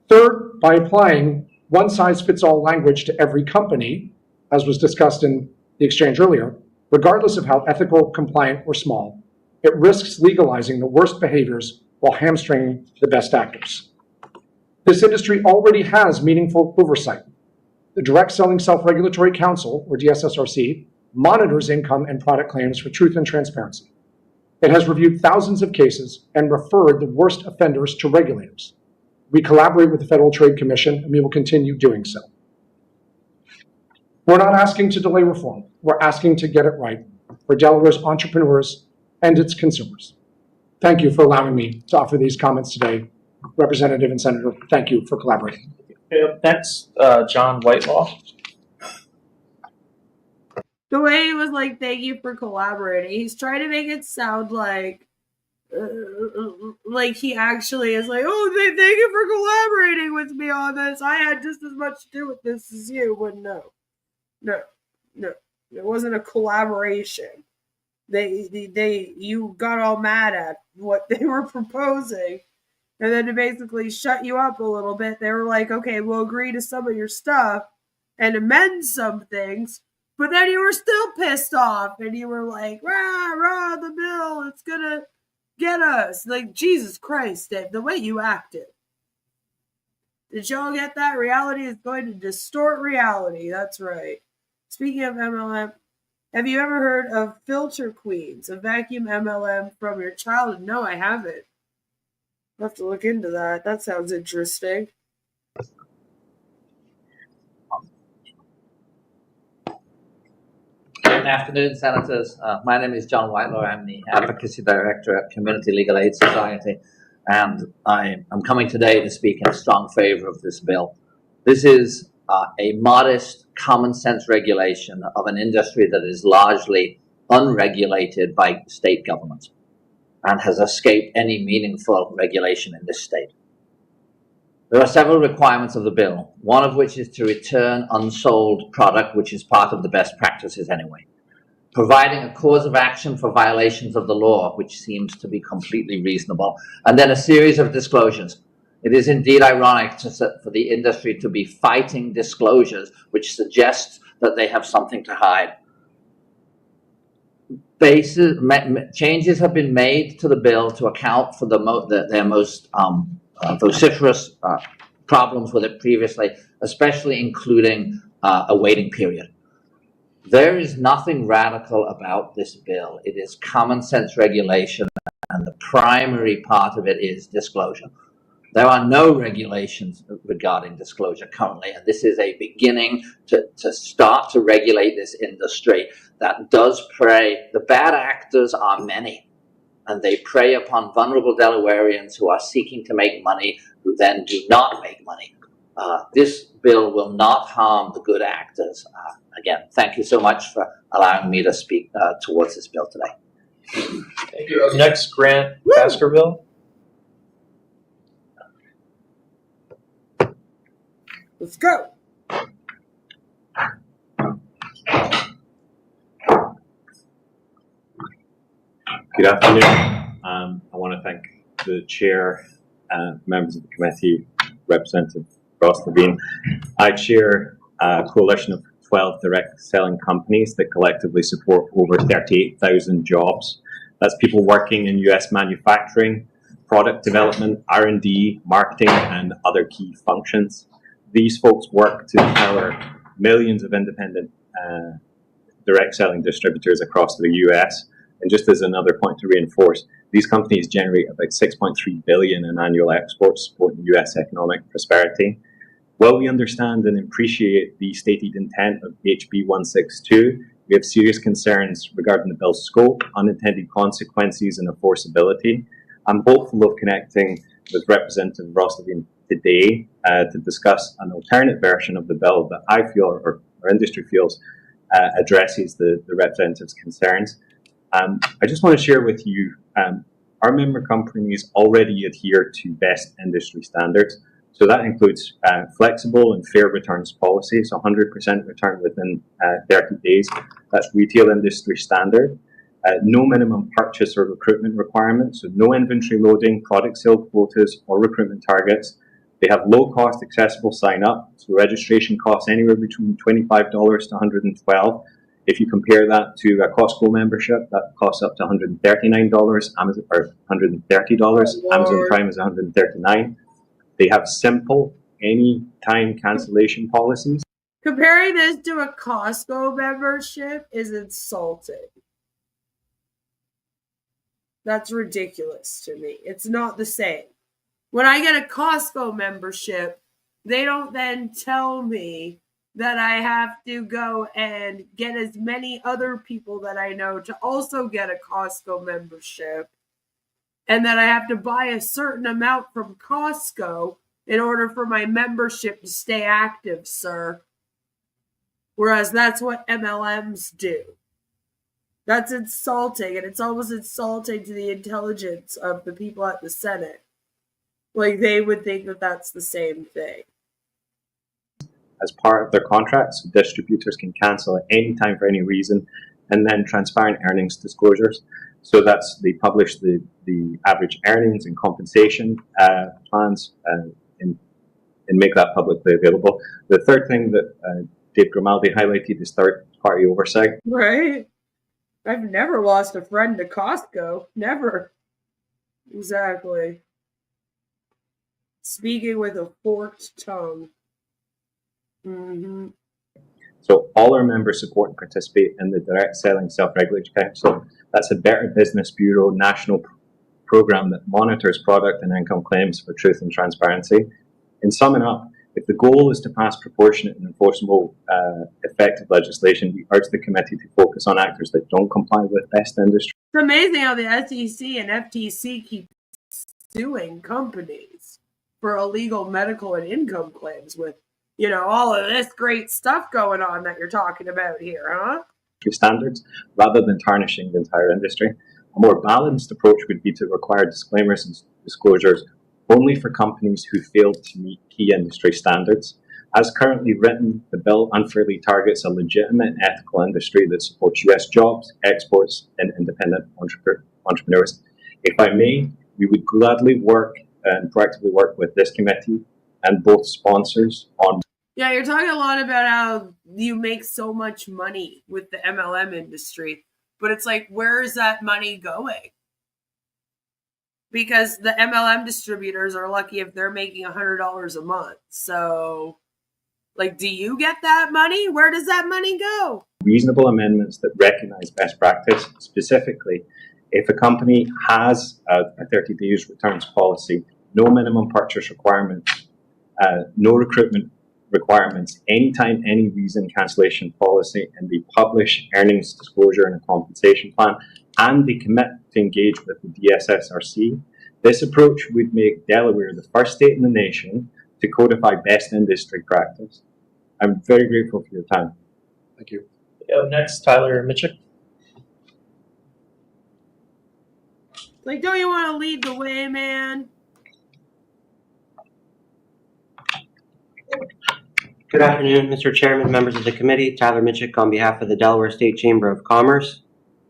Third, by applying one-size-fits-all language to every company, as was discussed in the exchange earlier, regardless of how ethical, compliant, or small, it risks legalizing the worst behaviors while hamstringing the best actors. This industry already has meaningful oversight. The Direct Selling Self-Regulatory Council, or DSSRC, monitors income and product claims for truth and transparency. It has reviewed thousands of cases and referred the worst offenders to regulators. We collaborate with the Federal Trade Commission, and we will continue doing so. We're not asking to delay reform. We're asking to get it right for Delaware's entrepreneurs and its consumers. Thank you for allowing me to offer these comments today. Representative and Senator, thank you for collaborating. Okay, next, John Whitelaw. The way he was like, thank you for collaborating, he's trying to make it sound like he actually is like, oh, thank you for collaborating with me on this. I had just as much to do with this as you. But no, it wasn't a collaboration. You got all mad at what they were proposing, and then to basically shut you up a little bit, they were like, okay, we'll agree to some of your stuff and amend some things. But then you were still pissed off, and you were like, rah, the bill, it's gonna get us. Like, Jesus Christ, Dave, the way you acted. Did y'all get that? Reality is going to distort reality. That's right. Speaking of MLM, have you ever heard of Filter Queens, a vacuum MLM from your childhood? No, I haven't. I'll have to look into that. That sounds interesting. Good afternoon, Senators. My name is John Whitelaw. I'm the Advocacy Director at Community Legal Aid Society, and I'm coming today to speak in strong favor of this bill. This is a modest, common-sense regulation of an industry that is largely unregulated by state governments and has escaped any meaningful regulation in this state. There are several requirements of the bill, one of which is to return unsold product, which is part of the best practices anyway. Providing a cause of action for violations of the law, which seems to be completely reasonable, and then a series of disclosures. It is indeed ironic for the industry to be fighting disclosures, which suggests that they have something to hide. Changes have been made to the bill to account for their most vociferous problems with it previously, especially including a waiting period. There is nothing radical about this bill. It is common sense regulation, and the primary part of it is disclosure. There are no regulations regarding disclosure currently, and this is a beginning to start to regulate this industry that does prey. The bad actors are many, and they prey upon vulnerable Delawareans who are seeking to make money, who then do not make money. This bill will not harm the good actors. Again, thank you so much for allowing me to speak towards this bill today. Thank you. Up next, Grant Baskerville. Let's go. Good afternoon. I want to thank the chair and members of the committee, Representative Ross Levine. I chair a coalition of 12 direct selling companies that collectively support over 38,000 jobs. That's people working in US manufacturing, product development, R&D, marketing, and other key functions. These folks work to power millions of independent direct selling distributors across the US. And just as another point to reinforce, these companies generate about $6.3 billion in annual exports, supporting US economic prosperity. While we understand and appreciate the stated intent of HB 162, we have serious concerns regarding the bill's scope, unintended consequences, and enforceability. I'm hopeful of connecting with Representative Ross Levine today to discuss an alternate version of the bill that I feel, or our industry feels, addresses the representative's concerns. I just want to share with you, our member companies already adhere to best industry standards. So that includes flexible and fair returns policies, 100% return within 30 days. That's retail industry standard. No minimum purchase or recruitment requirements, so no inventory loading, product sale quotas, or recruitment targets. They have low-cost, accessible sign-up, so registration costs anywhere between $25 to $112. If you compare that to a Costco membership, that costs up to $139, Amazon, or $130. Amazon Prime is $139. They have simple, any-time cancellation policies. Comparing this to a Costco membership is insulting. That's ridiculous to me. It's not the same. When I get a Costco membership, they don't then tell me that I have to go and get as many other people that I know to also get a Costco membership, and that I have to buy a certain amount from Costco in order for my membership to stay active, sir. Whereas that's what MLMs do. That's insulting, and it's almost insulting to the intelligence of the people at the Senate. Like, they would think that that's the same thing. As part of their contracts, distributors can cancel at any time for any reason, and then transparent earnings disclosures. So they publish the average earnings and compensation plans and make that publicly available. The third thing that Dave Grimaldi highlighted is third-party oversight. Right? I've never lost a friend to Costco. Never. Exactly. Speaking with a forked tongue. Mm-hmm. So all our members support and participate in the Direct Selling Self-Regulatory Council. That's a Better Business Bureau national program that monitors product and income claims for truth and transparency. In summing up, if the goal is to pass proportionate and enforceable effective legislation, we urge the committee to focus on actors that don't comply with best industry. It's amazing how the SEC and FTC keep suing companies for illegal medical and income claims with, all of this great stuff going on that you're talking about here, huh? Standards, rather than tarnishing the entire industry. A more balanced approach would be to require disclaimers and disclosures only for companies who failed to meet key industry standards. As currently written, the bill unfairly targets a legitimate and ethical industry that supports US jobs, exports, and independent entrepreneurs. If I may, we would gladly work and proactively work with this committee and both sponsors on. Yeah, you're talking a lot about how you make so much money with the MLM industry, but it's like, where is that money going? Because the MLM distributors are lucky if they're making $100 a month. So, do you get that money? Where does that money go? Reasonable amendments that recognize best practice. Specifically, if a company has a 30 days returns policy, no minimum purchase requirements, no recruitment requirements, anytime, any reason cancellation policy, and they publish earnings disclosure and a compensation plan, and they commit to engage with the DSSRC. This approach would make Delaware the first state in the nation to codify best industry practice. I'm very grateful for your time. Thank you. Next, Tyler Mitchell. Don't you want to lead the way, man? Good afternoon, Mr. Chairman, members of the committee. Tyler Mitchell on behalf of the Delaware State Chamber of Commerce.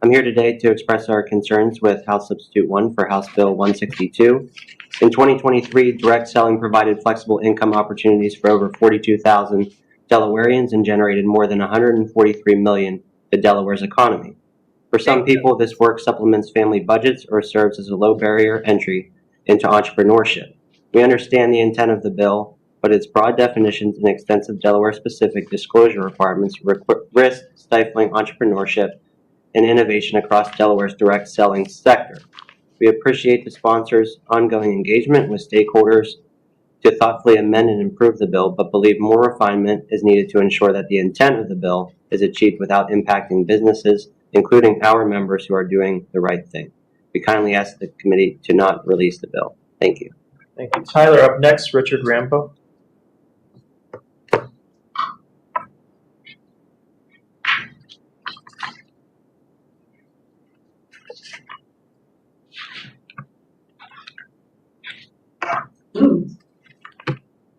I'm here today to express our concerns with House Substitute 1 for House Bill 162. In 2023, direct selling provided flexible income opportunities for over 42,000 Delawareans and generated more than $143 million to Delaware's economy. For some people, this work supplements family budgets or serves as a low barrier entry into entrepreneurship. We understand the intent of the bill, but its broad definitions and extensive Delaware-specific disclosure requirements risk stifling entrepreneurship and innovation across Delaware's direct selling sector. We appreciate the sponsors' ongoing engagement with stakeholders to thoughtfully amend and improve the bill, but believe more refinement is needed to ensure that the intent of the bill is achieved without impacting businesses, including our members who are doing the right thing. We kindly ask the committee to not release the bill. Thank you. Thank you. Tyler, up next, Richard Rambo.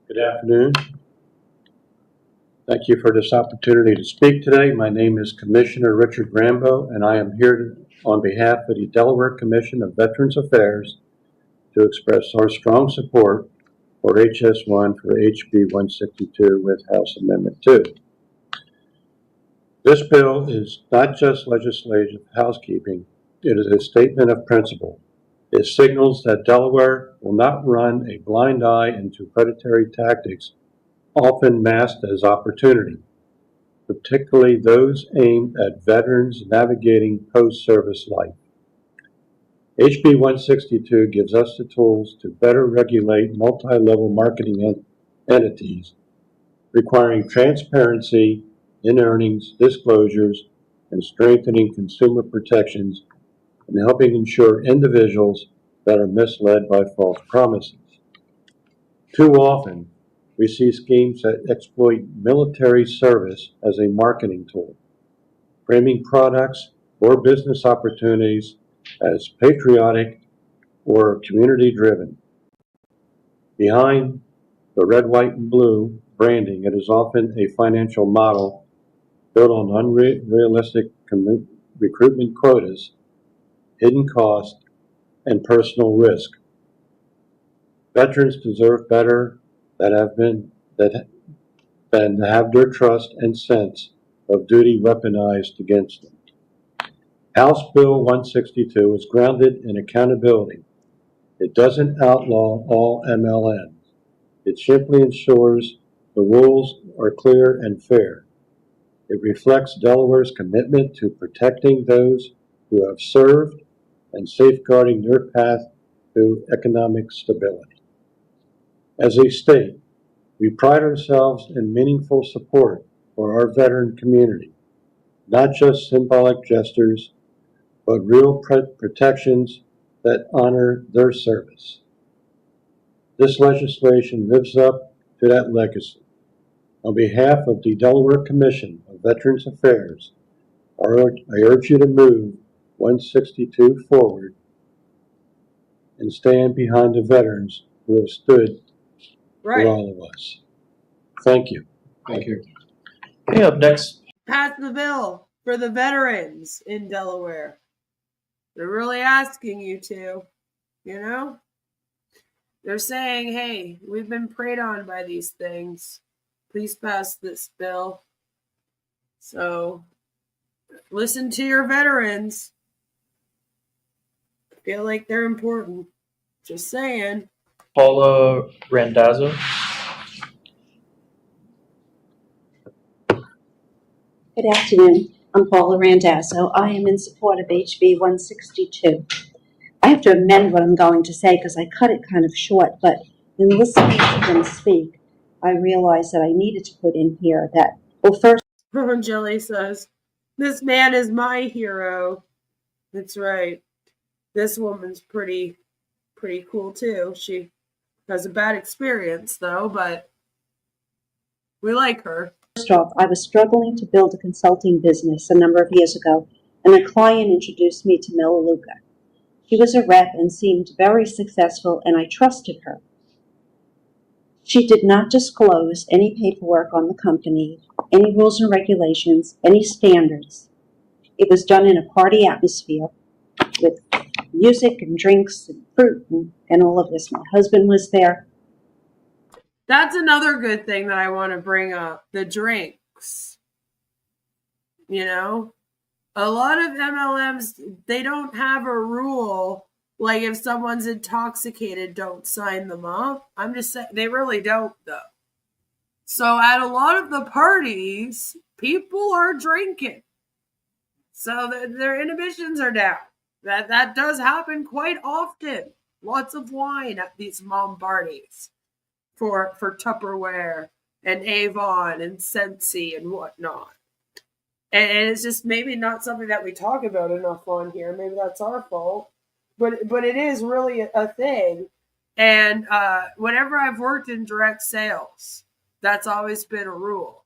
Good afternoon. Thank you for this opportunity to speak today. My name is Commissioner Richard Rambo, and I am here on behalf of the Delaware Commission of Veterans Affairs to express our strong support for HS1 for HB 162 with House Amendment 2. This bill is not just legislative housekeeping, it is a statement of principle. It signals that Delaware will not run a blind eye into predatory tactics often masked as opportunity, particularly those aimed at veterans navigating post-service life. HB 162 gives us the tools to better regulate multi-level marketing entities, requiring transparency in earnings, disclosures, and strengthening consumer protections, and helping ensure individuals that are misled by false promises. Too often, we see schemes that exploit military service as a marketing tool, framing products or business opportunities as patriotic or community-driven. Behind the red, white, and blue branding, it is often a financial model built on unrealistic recruitment quotas, hidden cost, and personal risk. Veterans deserve better than to have their trust and sense of duty weaponized against them. House Bill 162 is grounded in accountability. It doesn't outlaw all MLMs. It simply ensures the rules are clear and fair. It reflects Delaware's commitment to protecting those who have served and safeguarding their path to economic stability. As a state, we pride ourselves in meaningful support for our veteran community, not just symbolic gestures, but real protections that honor their service. This legislation lives up to that legacy. On behalf of the Delaware Commission of Veterans Affairs, I urge you to move 162 forward and stand behind the veterans who have stood for all of us. Thank you. Thank you. Okay, up next, Pass the bill for the veterans in Delaware. They're really asking you to, you know? They're saying, hey, we've been preyed on by these things. Please pass this bill. So, listen to your veterans. I feel like they're important. Just saying. Paula Randazzo. Good afternoon. I'm Paula Randazzo. I am in support of HB 162. I have to amend what I'm going to say because I cut it kind of short, but in listening to them speak, I realized that I needed to put in here that, well, first, Jelly says, this man is my hero. That's right. This woman's pretty cool too. She has a bad experience though, but we like her. First off, I was struggling to build a consulting business a number of years ago, and a client introduced me to Melaleuca. She was a rep and seemed very successful, and I trusted her. She did not disclose any paperwork on the company, any rules and regulations, any standards. It was done in a party atmosphere with music and drinks and fruit and all of this. My husband was there. That's another good thing that I want to bring up. The drinks. You know? A lot of MLMs, they don't have a rule like if someone's intoxicated, don't sign them up. I'm just saying, they really don't though. So at a lot of the parties, people are drinking. So their inhibitions are down. That does happen quite often. Lots of wine at these mom parties for Tupperware and Avon and Scentsy and whatnot. And it's just maybe not something that we talk about enough on here. Maybe that's our fault. But it is really a thing. And whenever I've worked in direct sales, that's always been a rule.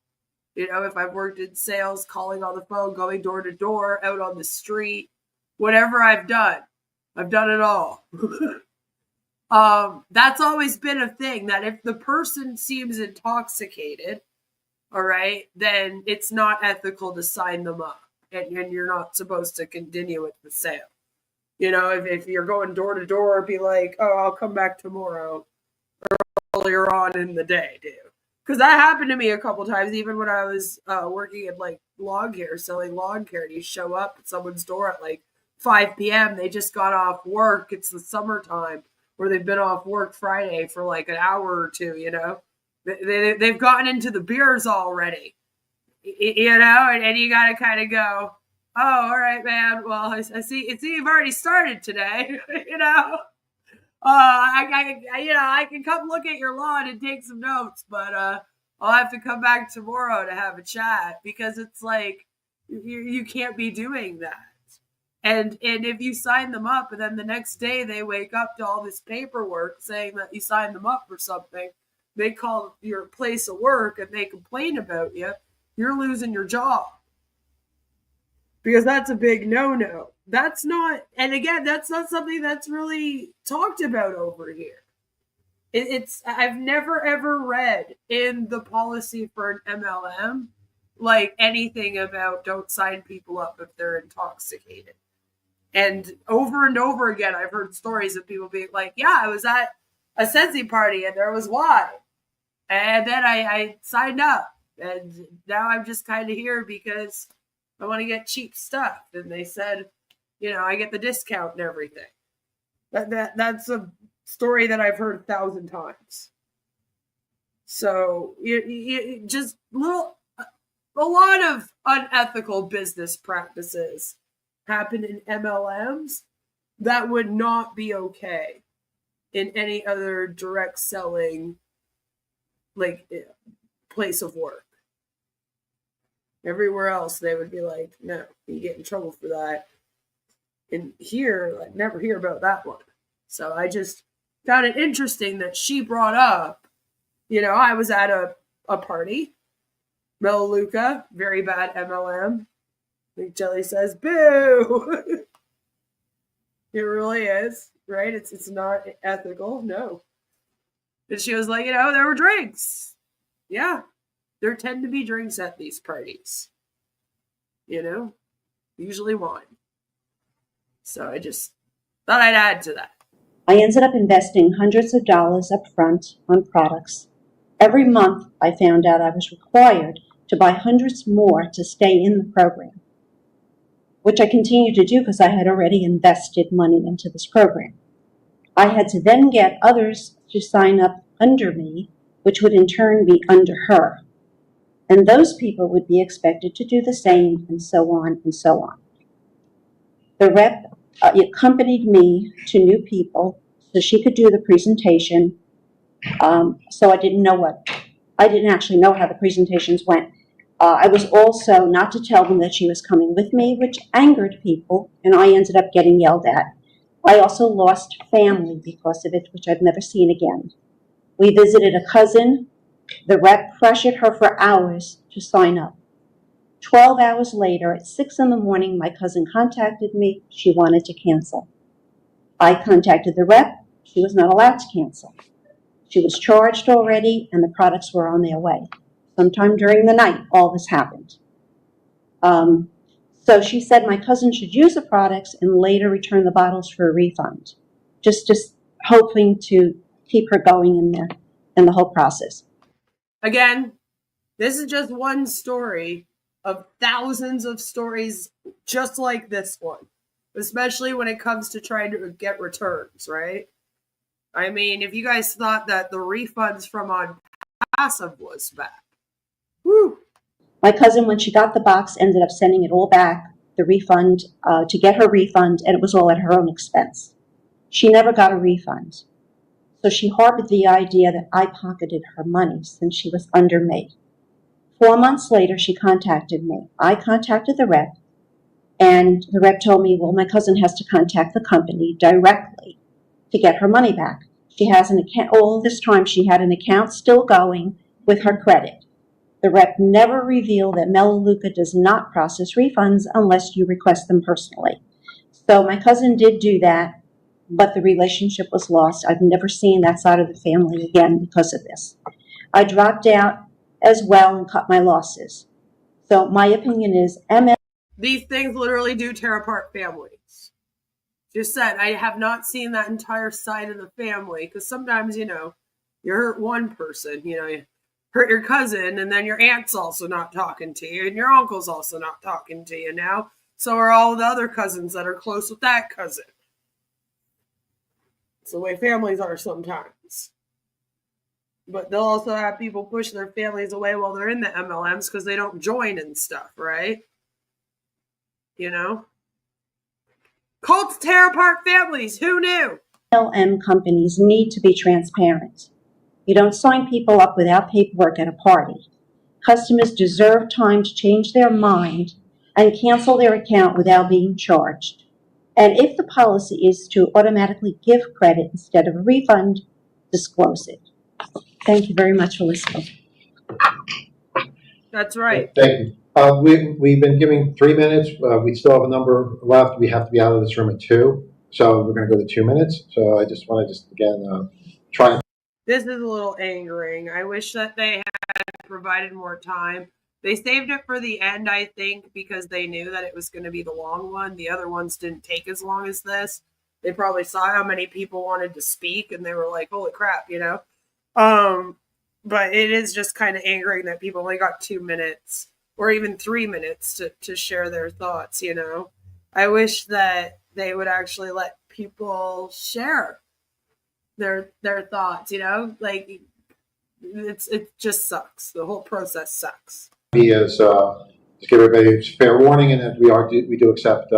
You know, if I've worked in sales, calling on the phone, going door to door, out on the street, whatever I've done it all. That's always been a thing, that if the person seems intoxicated, all right, then it's not ethical to sign them up, and you're not supposed to continue with the sale. You know, if you're going door to door, be like, oh, I'll come back tomorrow or earlier on in the day, dude. Because that happened to me a couple times, even when I was working at like lawn care, selling lawn care. And you show up at someone's door at like 5 p.m. They just got off work. It's the summertime, or they've been off work Friday for like an hour or two, you know. They've gotten into the beers already, you know, and you got to kind of go, oh, all right, man. Well, I see you've already started today, you know. I can come look at your lawn and take some notes, but I'll have to come back tomorrow to have a chat, because it's like you can't be doing that. And if you sign them up and then the next day they wake up to all this paperwork saying that you signed them up for something, they call your place of work and they complain about you, you're losing your job. Because that's a big no-no. That's not, and again, that's not something that's really talked about over here. I've never ever read in the policy for an MLM like anything about don't sign people up if they're intoxicated. And over again, I've heard stories of people being like, yeah, I was at a Sensi party and there was wine. And then I signed up. And now I'm just kind of here because I want to get cheap stuff. And they said, you know, I get the discount and everything. That's a story that I've heard 1,000 times. So you just a lot of unethical business practices happen in MLMs that would not be okay in any other direct selling place of work. Everywhere else they would be like, no, you get in trouble for that. And here, I never hear about that one. So I just found it interesting that she brought up, you know, I was at a party, Melaleuca, very bad MLM. I think Jelly says, boo! It really is, right? It's not ethical, no. And she was like, you know, there were drinks. Yeah, there tend to be drinks at these parties. You know, usually wine. So I just thought I'd add to that. I ended up investing hundreds of dollars up front on products. Every month, I found out I was required to buy hundreds more to stay in the program, which I continued to do because I had already invested money into this program. I had to then get others to sign up under me, which would in turn be under her. And those people would be expected to do the same, and so on and so on. The rep accompanied me to new people so she could do the presentation. So I didn't actually know how the presentations went. I was also not to tell them that she was coming with me, which angered people, and I ended up getting yelled at. I also lost family because of it, which I've never seen again. We visited a cousin. The rep pressured her for hours to sign up. 12 hours later, at 6 in the morning, my cousin contacted me. She wanted to cancel. I contacted the rep. She was not allowed to cancel. She was charged already, and the products were on their way. Sometime during the night, all this happened. So she said my cousin should use the products and later return the bottles for a refund. Just hoping to keep her going in the whole process. Again, this is just one story of thousands of stories just like this one, especially when it comes to trying to get returns, right? I mean, if you guys thought that the refunds from on passive was bad, whew. My cousin, when she got the box, ended up sending it all back, the refund, to get her refund, and it was all at her own expense. She never got a refund. So she harbored the idea that I pocketed her money since she was under me. 4 months later, she contacted me. I contacted the rep, and the rep told me, well, my cousin has to contact the company directly to get her money back. She has an account. All this time, she had an account still going with her credit. The rep never revealed that Melaleuca does not process refunds unless you request them personally. So my cousin did do that, but the relationship was lost. I've never seen that side of the family again because of this. I dropped out as well and cut my losses. So my opinion is these things literally do tear apart families. Just said, I have not seen that entire side of the family, because sometimes, you know, you hurt one person, you know, you hurt your cousin, and then your aunt's also not talking to you, and your uncle's also not talking to you now. So are all the other cousins that are close with that cousin. It's the way families are sometimes. But they'll also have people push their families away while they're in the MLMs because they don't join and stuff, right? You know? Cults tear apart families. Who knew? MLM companies need to be transparent. You don't sign people up without paperwork at a party. Customers deserve time to change their mind and cancel their account without being charged. And if the policy is to automatically give credit instead of a refund, disclose it. Thank you very much for listening. That's right. Thank you. We've been giving 3 minutes. We still have a number left. We have to be out of this room at 2. So we're going to go to 2 minutes. So I just want to again, try and... This is a little angering. I wish that they had provided more time. They saved it for the end, I think, because they knew that it was going to be the long one. The other ones didn't take as long as this. They probably saw how many people wanted to speak, and they were like, holy crap, you know? But it is just kind of angering that people only got 2 minutes or even 3 minutes to share their thoughts, you know? I wish that they would actually let people share their thoughts, you know? Like, it just sucks. The whole process sucks. Is just give everybody fair warning, and that we do accept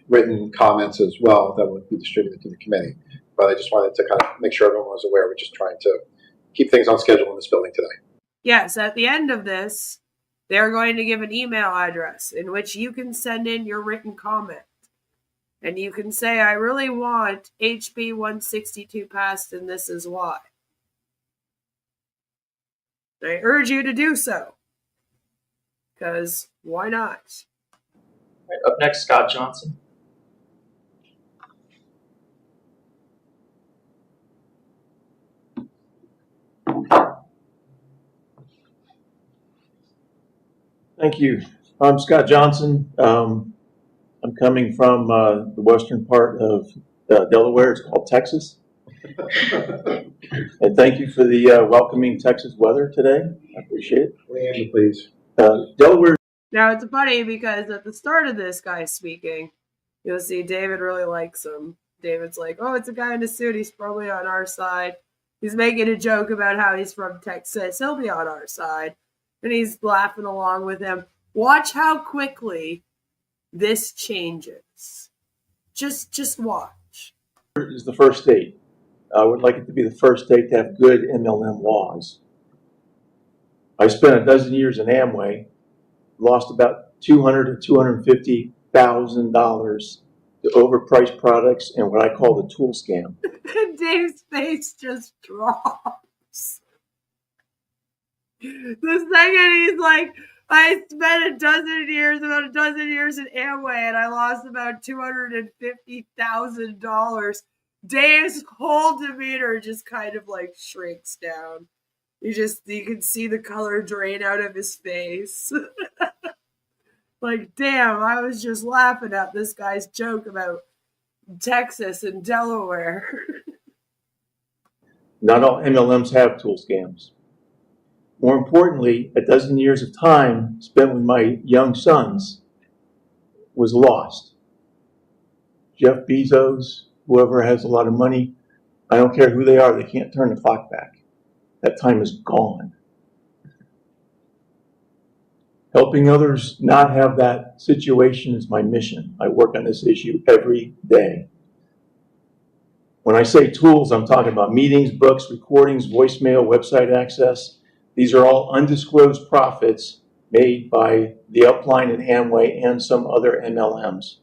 written comments as well that would be distributed to the committee. But I just wanted to kind of make sure everyone was aware. We're just trying to keep things on schedule in this building today. Yes, at the end of this, they're going to give an email address in which you can send in your written comment. And you can say, I really want HB 162 passed, and this is why. I urge you to do so. Because why not? Right, up next, Scott Johnson. Thank you. I'm Scott Johnson. I'm coming from the western part of Delaware. It's called Texas. And thank you for the welcoming Texas weather today. I appreciate it. Please. Delaware. Now, it's funny because at the start of this guy speaking, you'll see David really likes him. David's like, oh, it's a guy in a suit. He's probably on our side. He's making a joke about how he's from Texas. He'll be on our side. And he's laughing along with him. Watch how quickly this changes. Just watch. Is the first state. I would like it to be the first state to have good MLM laws. I spent a dozen years in Amway, lost about $200,000 to $250,000 to overpriced products and what I call the tool scam. Dave's face just drops. The second he's like, I spent about a dozen years in Amway, and I lost about $250,000. Dave's whole demeanor just kind of like shrinks down. You can see the color drain out of his face. Like, damn, I was just laughing at this guy's joke about Texas and Delaware. Not all MLMs have tool scams. More importantly, a dozen years of time spent with my young sons was lost. Jeff Bezos, whoever has a lot of money, I don't care who they are, they can't turn the clock back. That time is gone. Helping others not have that situation is my mission. I work on this issue every day. When I say tools, I'm talking about meetings, books, recordings, voicemail, website access. These are all undisclosed profits made by the upline in Amway and some other MLMs.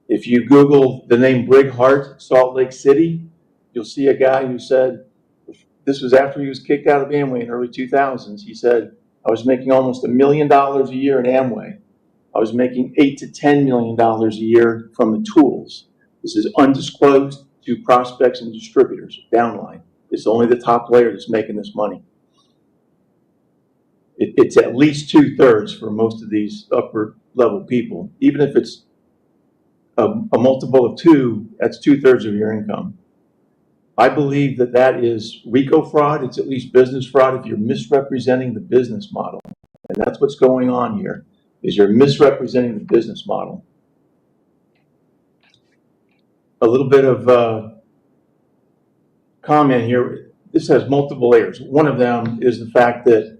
If you Google the name Brig Hart, Salt Lake City, you'll see a guy who said, this was after he was kicked out of Amway in the early 2000s. He said, I was making almost $1 million a year in Amway. I was making $8 to $10 million a year from the tools. This is undisclosed to prospects and distributors, downline. It's only the top layer that's making this money. It's at least 2/3 for most of these upper level people. Even if it's a multiple of 2, that's 2/3 of your income. I believe that is RICO fraud. It's at least business fraud if you're misrepresenting the business model. And that's what's going on here, is you're misrepresenting the business model. A little bit of comment here. this has multiple layers. One of them is the fact that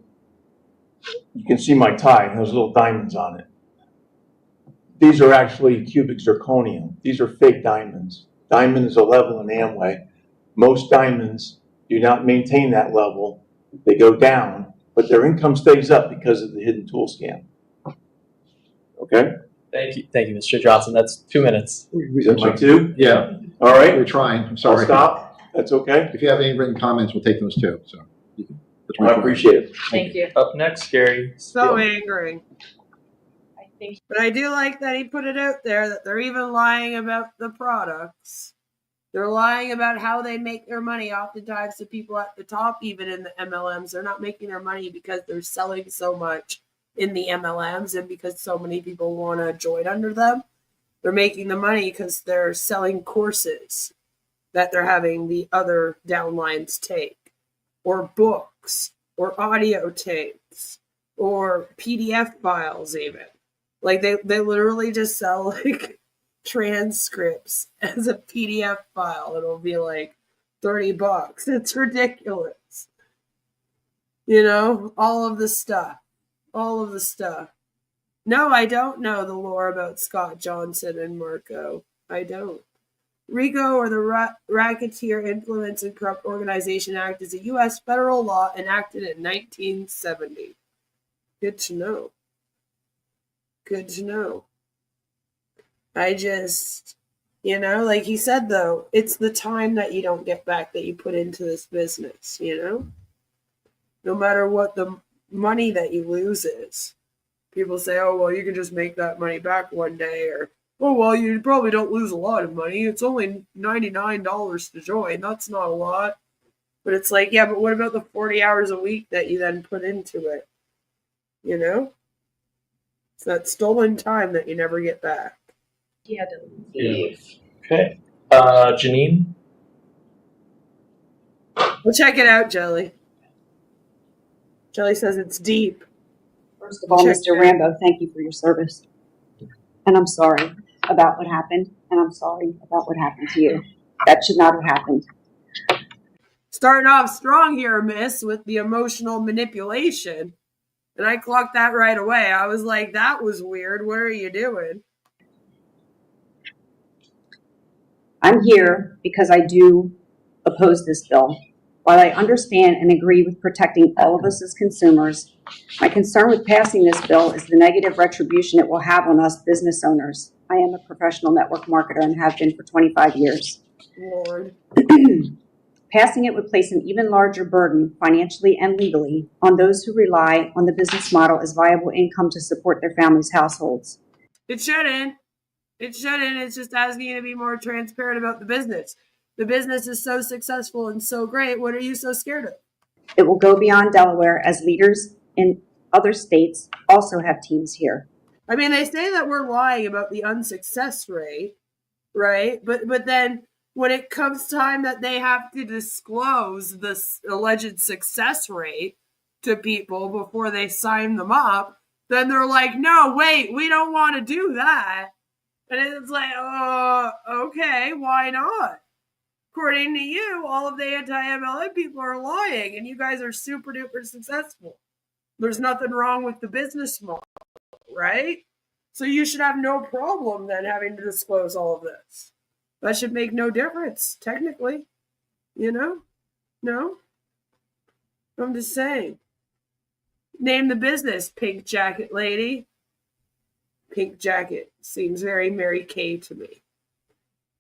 you can see my tie, it has little diamonds on it. These are actually cubic zirconium. These are fake diamonds. Diamond is a level in Amway. Most diamonds do not maintain that level. They go down, but their income stays up because of the hidden tool scam. Okay? Thank you, Mr. Johnson. That's 2 minutes. Is that my two? Yeah. All right. We're trying. I'm I'll sorry. stop. That's okay. If you have any written comments, we'll take those too. So I appreciate it. Thank you. Up next, Gary. So Steele. angry. I think But I do like that he put it out there that they're even lying about the products. They're lying about how they make their money. Oftentimes, the people at the top, even in the MLMs, they're not making their money because they're selling so much in the MLMs and because so many people want to join under them. They're making the money because they're selling courses that they're having the other downlines take, or books, or audio tapes, or PDF files even. Like they literally just sell like transcripts as a PDF file. It'll be like $30. It's ridiculous. You know, all of the stuff. No, I don't know the lore about Scott Johnson and Marco. I don't. RICO, or the Racketeer Influence and Corrupt Organization Act, is a U.S. federal law enacted in 1970. Good to know. I just, like he said, though, it's the time that you don't get back that you put into this business, No matter what the money that you lose is. People say, oh, well, you can just make that money back one day, or, oh, well, you probably don't lose a lot of money. It's only $99 to join. That's not a lot. But it's like, yeah, but what about the 40 hours a week that you then put into it? It's that stolen time that you never get back. he had to leave. Okay. Janine. We'll check it out, Jelly. Jelly says it's deep. First of all, Mr. Rambo, thank you for your service. And I'm sorry about what happened, and I'm sorry about what happened to you. That should not have happened. Starting off strong here, miss, with the emotional manipulation. And I clocked that right away. I was like, that was weird. What are you doing? I'm here because I do oppose this bill. While I understand and agree with protecting all of us as consumers, my concern with passing this bill is the negative retribution it will have on us business owners. I am a professional network marketer and have been for 25 years. Lord. Passing it would place an even larger burden, financially and legally, on those who rely on the business model as viable income to support their families' households. It shouldn't. It's just asking you to be more transparent about the business. The business is so successful and so great. What are you so scared of? It will go beyond Delaware, as leaders in other states also have teams here. I mean, they say that we're lying about the unsuccess rate, right? But then when it comes time that they have to disclose this alleged success rate to people before they sign them up, then they're like, no, wait, we don't want to do that. And it's like, okay, why not? According to you, all of the anti-MLM people are lying, and you guys are super duper successful. There's nothing wrong with the business model, right? So you should have no problem then having to disclose all of this. That should make no difference, technically. No? I'm just saying. Name the business, Pink Jacket Lady. Pink Jacket seems very Mary Kay to me.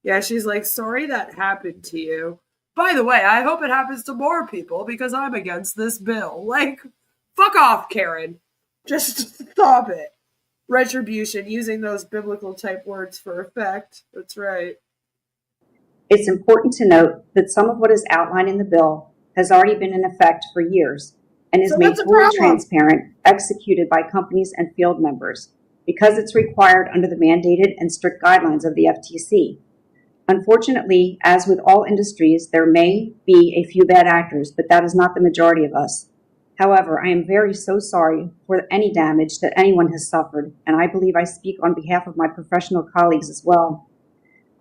Yeah, she's like, sorry that happened to you. By the way, I hope it happens to more people because I'm against this bill. Like, fuck off, Karen. Just stop it. Retribution, using those biblical type words for effect. That's right. It's important to note that some of what is outlined in the bill has already been in effect for years and is made fully transparent, executed by companies and field members, because it's required under the mandated and strict guidelines of the FTC. Unfortunately, as with all industries, there may be a few bad actors, but that is not the majority of us. However, I am so sorry for any damage that anyone has suffered, and I believe I speak on behalf of my professional colleagues as well.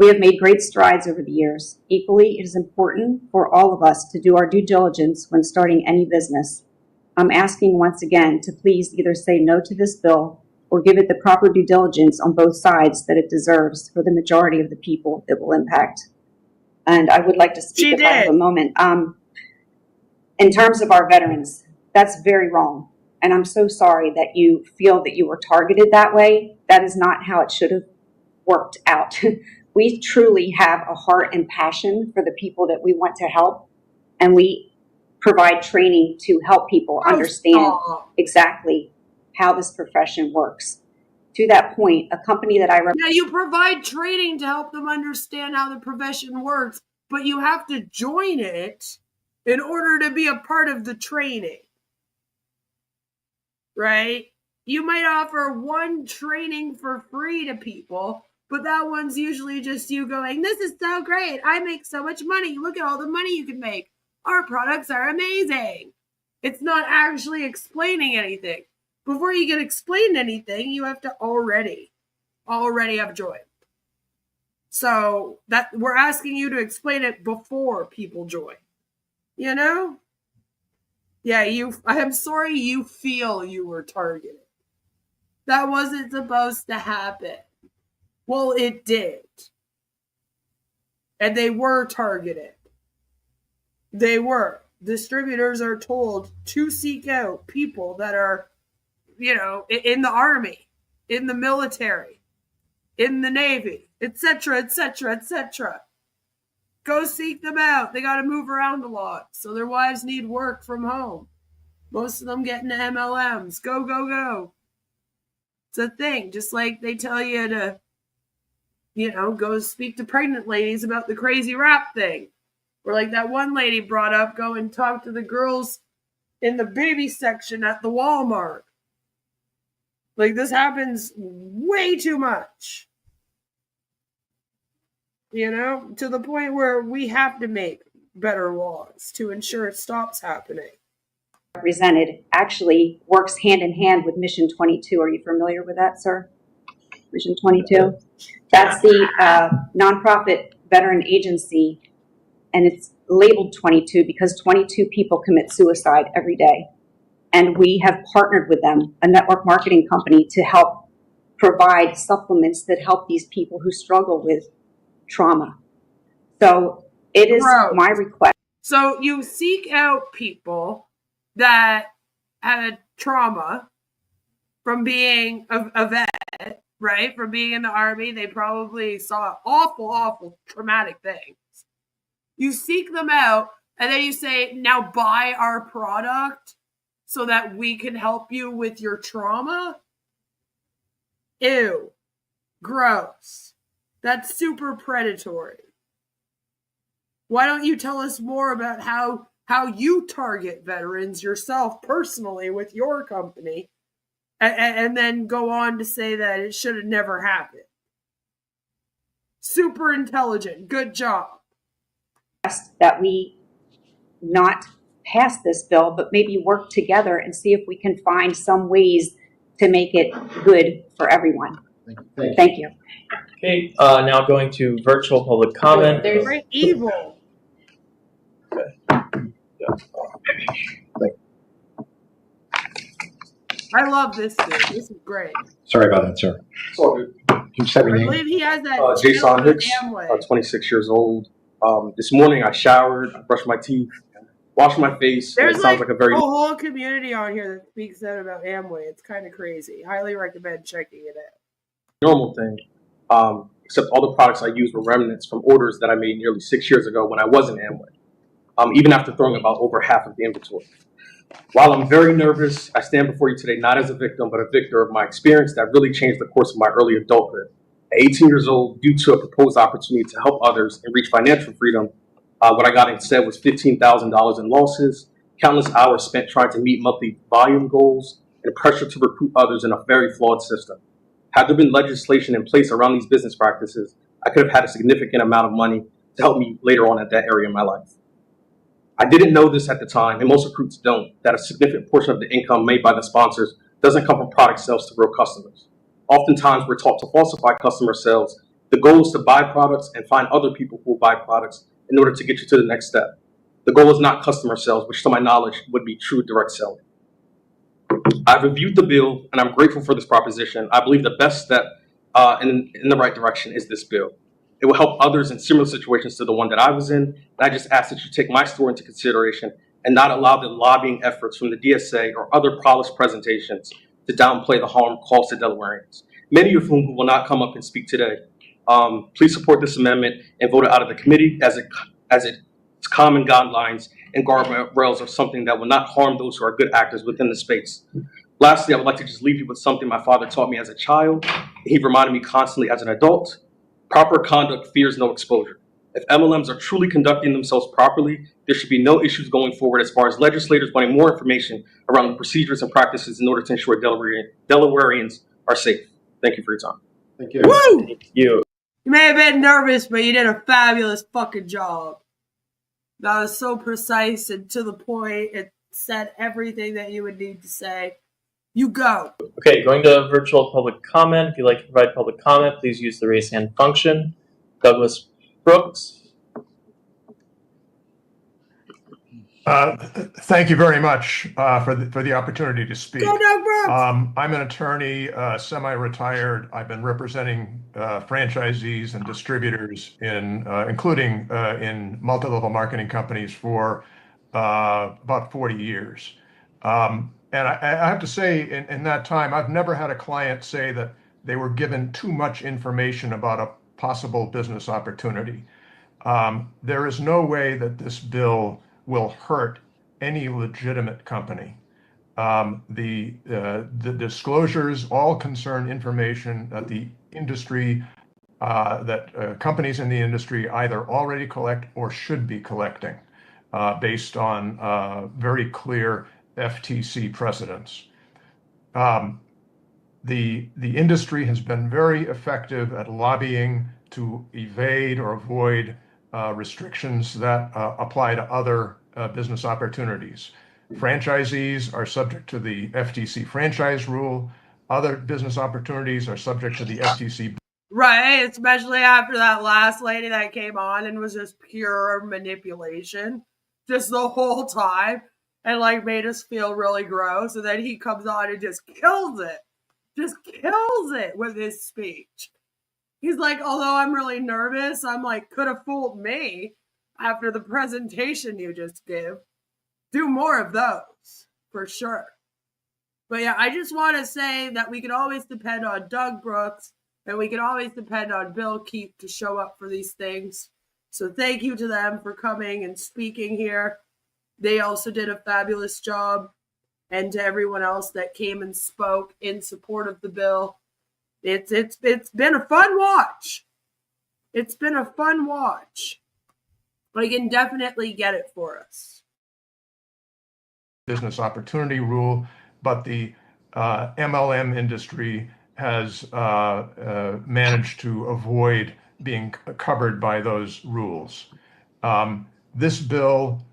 We have made great strides over the years. Equally, it is important for all of us to do our due diligence when starting any business. I'm asking once again to please either say no to this bill or give it the proper due diligence on both sides that it deserves for the majority of the people it will impact. And I would like to speak if I have a moment. In terms of our veterans, that's very wrong. And I'm so sorry that you feel that you were targeted that way. That is not how it should have worked out. We truly have a heart and passion for the people that we want to help. And we provide training to help people understand exactly how this profession works. To that point, a company that I represent. Yeah, you provide training to help them understand how the profession works, but you have to join it in order to be a part of the training. Right? You might offer one training for free to people, but that one's usually just you going, this is so great. I make so much money. Look at all the money you can make. Our products are amazing. It's not actually explaining anything. Before you can explain anything, you have to already have joined. So that we're asking you to explain it before people join. You know? Yeah, I'm sorry you feel you were targeted. That wasn't supposed to happen. Well, it did. And they were targeted. They were. Distributors are told to seek out people that are, in the Army, in the military, in the Navy, etc., etc., etc. Go seek them out. They got to move around a lot, so their wives need work from home. Most of them get into MLMs. Go, go, go. It's a thing. Just like they tell you to, go speak to pregnant ladies about the crazy rap thing. Or like that one lady brought up, go and talk to the girls in the baby section at the Walmart. Like, this happens way too much. To the point where we have to make better laws to ensure it stops happening. Represented actually works hand in hand with Mission 22. Are you familiar with that, sir? Mission 22? That's the nonprofit veteran agency, and it's labeled 22 because 22 people commit suicide every day. And we have partnered with them, a network marketing company, to help provide supplements that help these people who struggle with trauma. So it is my request. So you seek out people that had trauma from being a vet, right? From being in the Army. They probably saw awful, awful traumatic things. You seek them out, and then you say, now buy our product so that we can help you with your trauma? Ew. Gross. That's super predatory. Why don't you tell us more about how you target veterans yourself personally with your company, and then go on to say that it should have never happened? Super intelligent. Good job. That we not pass this bill, but maybe work together and see if we can find some ways to make it good for everyone. Thank you. Okay, now going to virtual public comment. There's evil. I love this dude. This is great. Sorry about that, sir. It's all good. Can you set your I name? believe he has that. Jason Hicks, Amway. 26 years old. This morning I showered, I brushed my teeth, washed my face. There's it sounds like a very whole community on here that speaks out about Amway. It's kind of crazy. Highly recommend checking it out. normal thing. Except all the products I used were remnants from orders that I made nearly 6 years ago when I was in Amway, even after throwing about over half of the inventory. While I'm very nervous, I stand before you today not as a victim, but a victor of my experience that really changed the course of my early adulthood. At 18 years old, due to a proposed opportunity to help others and reach financial freedom, what I got instead was $15,000 in losses, countless hours spent trying to meet monthly volume goals, and pressure to recruit others in a very flawed system. Had there been legislation in place around these business practices, I could have had a significant amount of money to help me later on at that area in my life. I didn't know this at the time, and most recruits don't, that a significant portion of the income made by the sponsors doesn't come from product sales to real customers. Oftentimes, we're taught to falsify customer sales The goal is to buy products and find other people who will buy products in order to get you to the next step. The goal is not customer sales, which to my knowledge would be true direct selling. I've reviewed the bill and I'm grateful for this proposition. I believe the best step in the right direction is this bill. It will help others in similar situations to the one that I was in. And I just ask that you take my story into consideration and not allow the lobbying efforts from the DSA or other polished presentations to downplay the harm caused to Delawareans, many of whom will not come up and speak today. Please support this amendment and vote it out of the committee as its common guidelines and guardrails are something that will not harm those who are good actors within the space. Lastly, I would like to just leave you with something my father taught me as a child. He reminded me constantly as an adult. Proper conduct fears no exposure. If MLMs are truly conducting themselves properly, there should be no issues going forward as far as legislators wanting more information around the procedures and practices in order to ensure Delawareans are safe. Thank you for your time. Thank you. Woo! Thank you. You may have been nervous, but you did a fabulous fucking job. That was so precise and to the point. It said everything that you would need to say. You go. Okay, going to virtual public comment. If you'd like to provide public comment, please use the raise hand function. Douglas Brooks. Thank you very much for the opportunity to speak. Go, Doug Brooks. I'm an attorney, semi-retired. I've been representing franchisees and distributors including in multi-level marketing companies for about 40 years. And I have to say, in that time, I've never had a client say that they were given too much information about a possible business opportunity. There is no way that this bill will hurt any legitimate company. The disclosures all concern information that the industry, companies in the industry either already collect or should be collecting based on very clear FTC precedents. The industry has been very effective at lobbying to evade or avoid restrictions that apply to other business opportunities. Franchisees are subject to the FTC franchise rule. Other business opportunities are subject to the FTC. Right, especially after that last lady that came on and was just pure manipulation just the whole time and like made us feel really gross. And then he comes on and just kills it with his speech. He's like, although I'm really nervous, I'm like, could have fooled me after the presentation you just gave. Do more of those, for sure. But yeah, I just want to say that we can always depend on Doug Brooks and we can always depend on Bill Keefe to show up for these things. So thank you to them for coming and speaking here. They also did a fabulous job. And to everyone else that came and spoke in support of the bill. It's been a fun watch. It's been a fun watch. But I can definitely get it for us. Business opportunity rule, but the MLM industry has managed to avoid being covered by those rules. This bill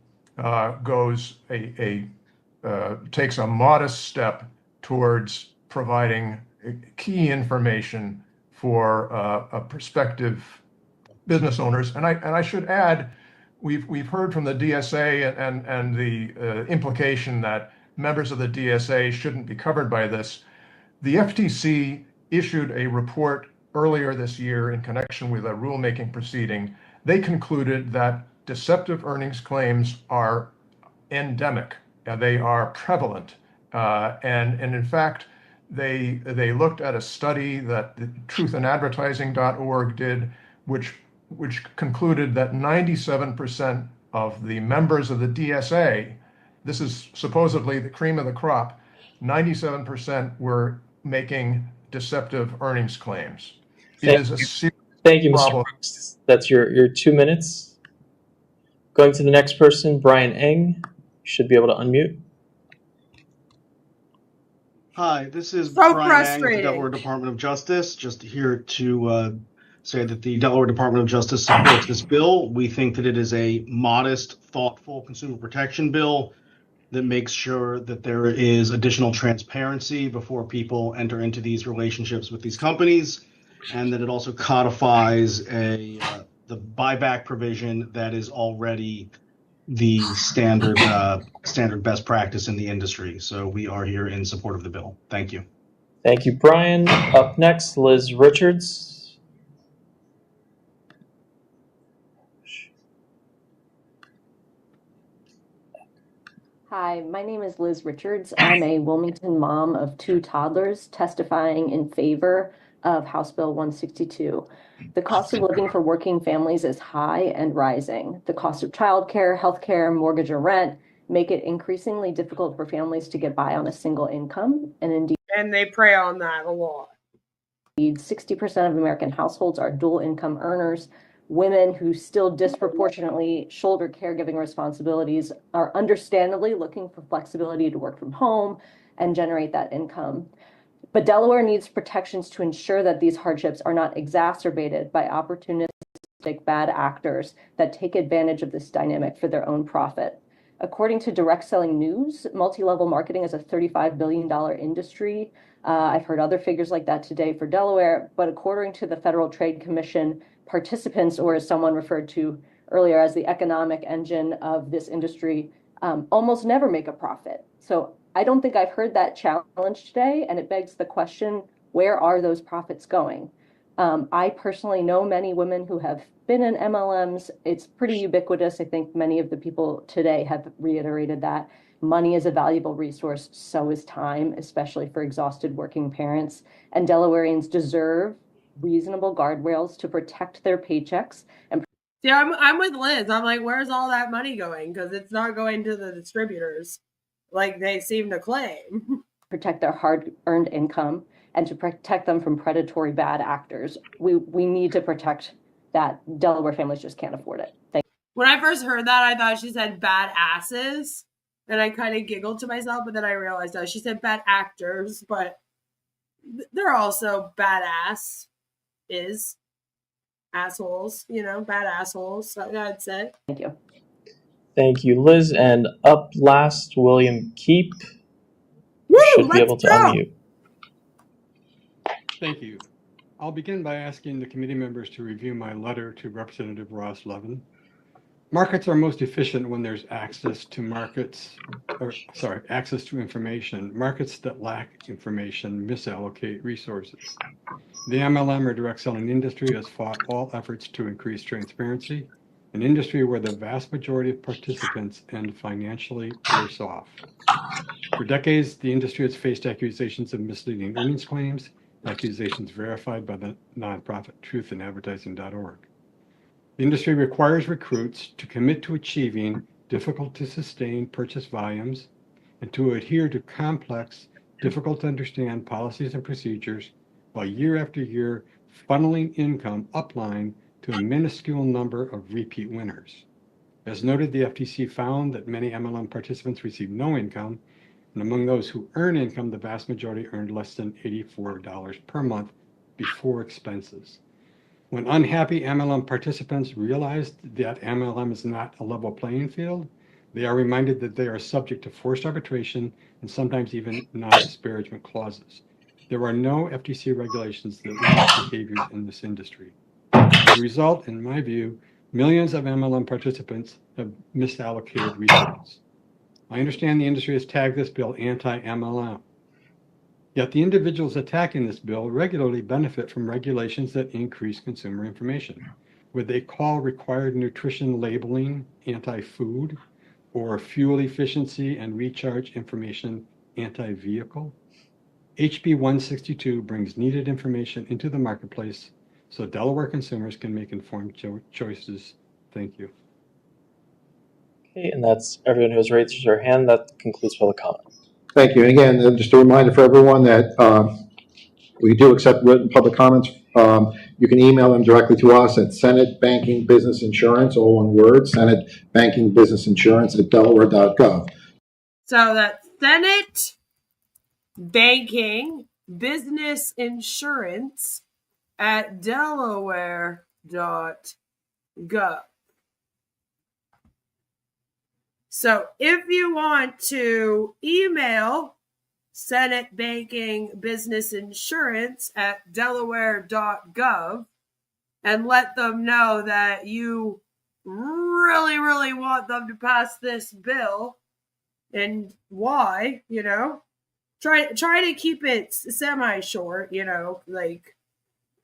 takes a modest step towards providing key information for prospective business owners. And I should add, we've heard from the DSA and the implication that members of the DSA shouldn't be covered by this. The FTC issued a report earlier this year in connection with a rulemaking proceeding. They concluded that deceptive earnings claims are endemic. They are prevalent. And in fact, they looked at a study that truthandadvertising.org did, which concluded that 97% of the members of the DSA, this is supposedly the cream of the crop, 97% were making deceptive earnings claims. It is a serious Thank you, Mr. problem. Brooks. That's your 2 minutes. Going to the next person, Brian Eng. You should be able to unmute. Hi, this is So Brian Ang of the frustrating. Delaware Department of Justice. Just here to say that the Delaware Department of Justice supports this bill. We think that it is a modest, thoughtful consumer protection bill that makes sure that there is additional transparency before people enter into these relationships with these companies. and that it also codifies the buyback provision that is already the standard best practice in the industry. So we are here in support of the bill. Thank you. Thank you, Brian. Up next, Liz Richards. Hi, my name is Liz Richards. I'm a Wilmington mom of 2 toddlers testifying in favor of House Bill 162. The cost of living for working families is high and rising. The cost of childcare, healthcare, mortgage, or rent make it increasingly difficult for families to get by on a single income. And indeed, they prey on that a lot. 60% of American households are dual income earners. Women who still disproportionately shoulder caregiving responsibilities are understandably looking for flexibility to work from home and generate that income. But Delaware needs protections to ensure that these hardships are not exacerbated by opportunistic bad actors that take advantage of this dynamic for their own profit. According to Direct Selling News, multi-level marketing is a $35 billion industry. I've heard other figures like that today for Delaware, but according to the Federal Trade Commission, participants, or as someone referred to earlier as the economic engine of this industry, almost never make a profit. So I don't think I've heard that challenge today, and it begs the question, where are those profits going? I personally know many women who have been in MLMs. It's pretty ubiquitous. I think many of the people today have reiterated that. Money is a valuable resource, so is time, especially for exhausted working parents. And Delawareans deserve reasonable guardrails to protect their paychecks. And See, I'm with Liz. I'm like, where's all that money going? Because it's not going to the distributors like they seem to claim. Protect their hard-earned income and to protect them from predatory bad actors. We need to protect that. Delaware families just can't afford it. When I first heard that, I thought she said bad asses. And I kind of giggled to myself, but then I realized that she said bad actors, but they're also badass assholes, bad assholes, I'd say. Thank you. Thank you, Liz. And up last, William Keep. Woo, should be able to unmute. Thank you. I'll begin by asking the committee members to review my letter to Representative Ross Levin. Markets are most efficient when there's access to access to information. Markets that lack information misallocate resources. The MLM or direct selling industry has fought all efforts to increase transparency, an industry where the vast majority of participants end financially worse off. For decades, the industry has faced accusations of misleading earnings claims, accusations verified by the nonprofit truthandadvertising.org. The industry requires recruits to commit to achieving difficult-to-sustain purchase volumes and to adhere to complex, difficult-to-understand policies and procedures, while year after year funneling income upline to a minuscule number of repeat winners. As noted, the FTC found that many MLM participants receive no income, and among those who earn income, the vast majority earned less than $84 per month before expenses. When unhappy MLM participants realized that MLM is not a level playing field, they are reminded that they are subject to forced arbitration and sometimes even non-disparagement clauses. There are no FTC regulations that limit behaviors in this industry. As a result, in my view, millions of MLM participants have misallocated resources. I understand the industry has tagged this bill anti-MLM. Yet the individuals attacking this bill regularly benefit from regulations that increase consumer information. Would they call required nutrition labeling anti-food or fuel efficiency and recharge information anti-vehicle? HB 162 brings needed information into the marketplace so Delaware consumers can make informed choices. Thank you. Okay, and that's everyone who has raised their hand. That concludes public comment. Thank you. And again, just a reminder for everyone that we do accept written public comments. You can email them directly to us at Senate Banking Business Insurance, all one word, Senate Banking Business Insurance at Delaware.gov. So that's Senate Banking Business Insurance at Delaware.gov. So if you want to email Senate Banking Business Insurance at delaware.gov and let them know that you really, really want them to pass this bill and why, Try to keep it semi-short, like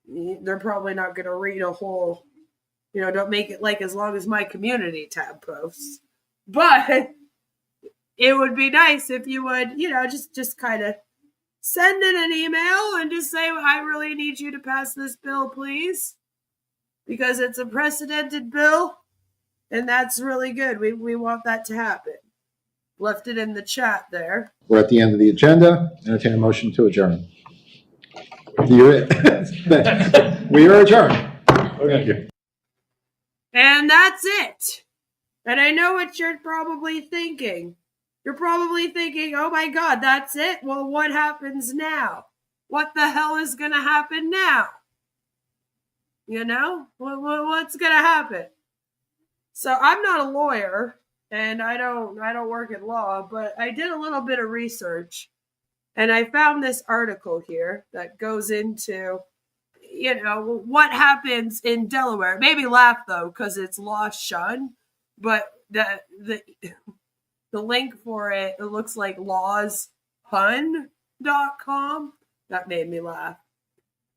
they're probably not going to read a whole, don't make it like as long as my community tab posts. But it would be nice if you would, just kind of send in an email and just say, I really need you to pass this bill, please, because it's a precedented bill, and that's really good. We want that to happen. Left it in the chat there. We're at the end of the agenda. Entertain a motion to adjourn. We are adjourned. Thank you. And that's it. And I know what you're probably thinking. You're probably thinking, oh my God, that's it? Well, what happens now? What the hell is going to happen now? What's going to happen? So I'm not a lawyer and I don't work in law, but I did a little bit of research and I found this article here that goes into, what happens in Delaware. It made me laugh though, because it's law shun, but the link for it looks like lawspun.com. That made me laugh.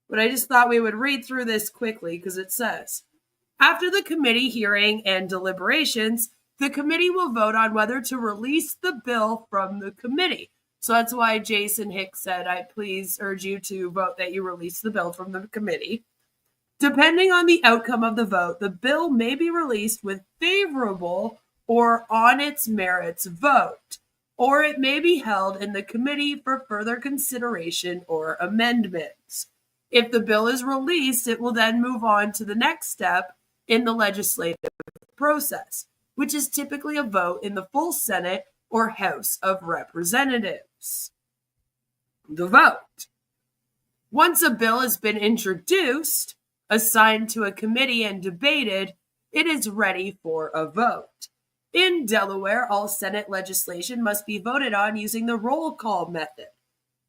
But I just thought we would read through this quickly because it says, after the committee hearing and deliberations, the committee will vote on whether to release the bill from the committee. So that's why Jason Hicks said, I please urge you to vote that you release the bill from the committee. Depending on the outcome of the vote, the bill may be released with favorable or on its merits vote, or it may be held in the committee for further consideration or amendments. If the bill is released, it will then move on to the next step in the legislative process, which is typically a vote in the full Senate or House of Representatives. The vote. Once a bill has been introduced, assigned to a committee and debated, it is ready for a vote. In Delaware, all Senate legislation must be voted on using the roll call method.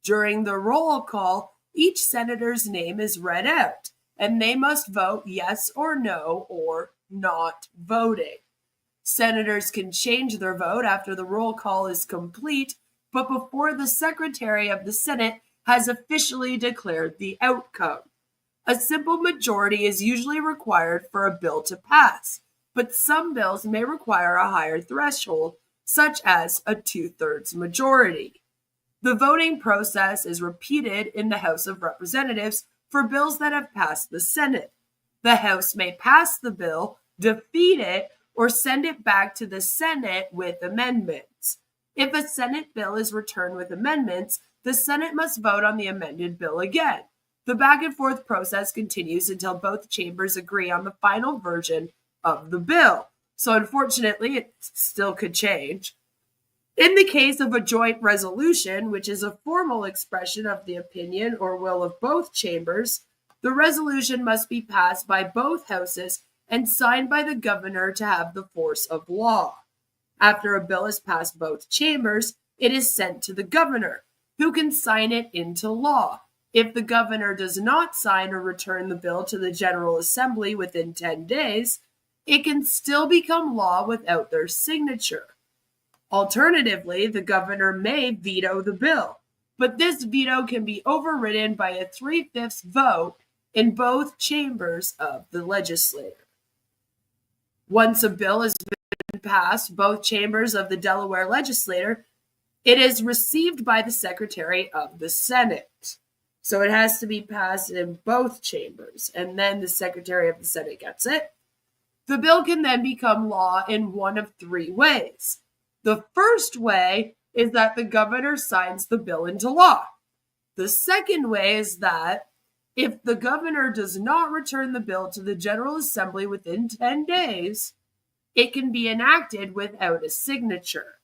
During the roll call, each senator's name is read out, and they must vote yes or no or not voting. Senators can change their vote after the roll call is complete, but before the Secretary of the Senate has officially declared the outcome. A simple majority is usually required for a bill to pass, but some bills may require a higher threshold, such as a 2/3 majority. The voting process is repeated in the House of Representatives for bills that have passed the Senate. The House may pass the bill, defeat it, or send it back to the Senate with amendments. If a Senate bill is returned with amendments, the Senate must vote on the amended bill again. The back and forth process continues until both chambers agree on the final version of the bill. So unfortunately, it still could change. In the case of a joint resolution, which is a formal expression of the opinion or will of both chambers, the resolution must be passed by both houses and signed by the governor to have the force of law. After a bill has passed both chambers, it is sent to the governor, who can sign it into law. If the governor does not sign or return the bill to the General Assembly within 10 days, it can still become law without their signature. Alternatively, the governor may veto the bill, but this veto can be overridden by a 3/5 vote in both chambers of the legislature. Once a bill has been passed, both chambers of the Delaware legislature, it is received by the Secretary of the Senate. So it has to be passed in both chambers, and then the Secretary of the Senate gets it. The bill can then become law in one of 3 ways. The first way is that the governor signs the bill into law. The second way is that if the governor does not return the bill to the General Assembly within 10 days, it can be enacted without a signature.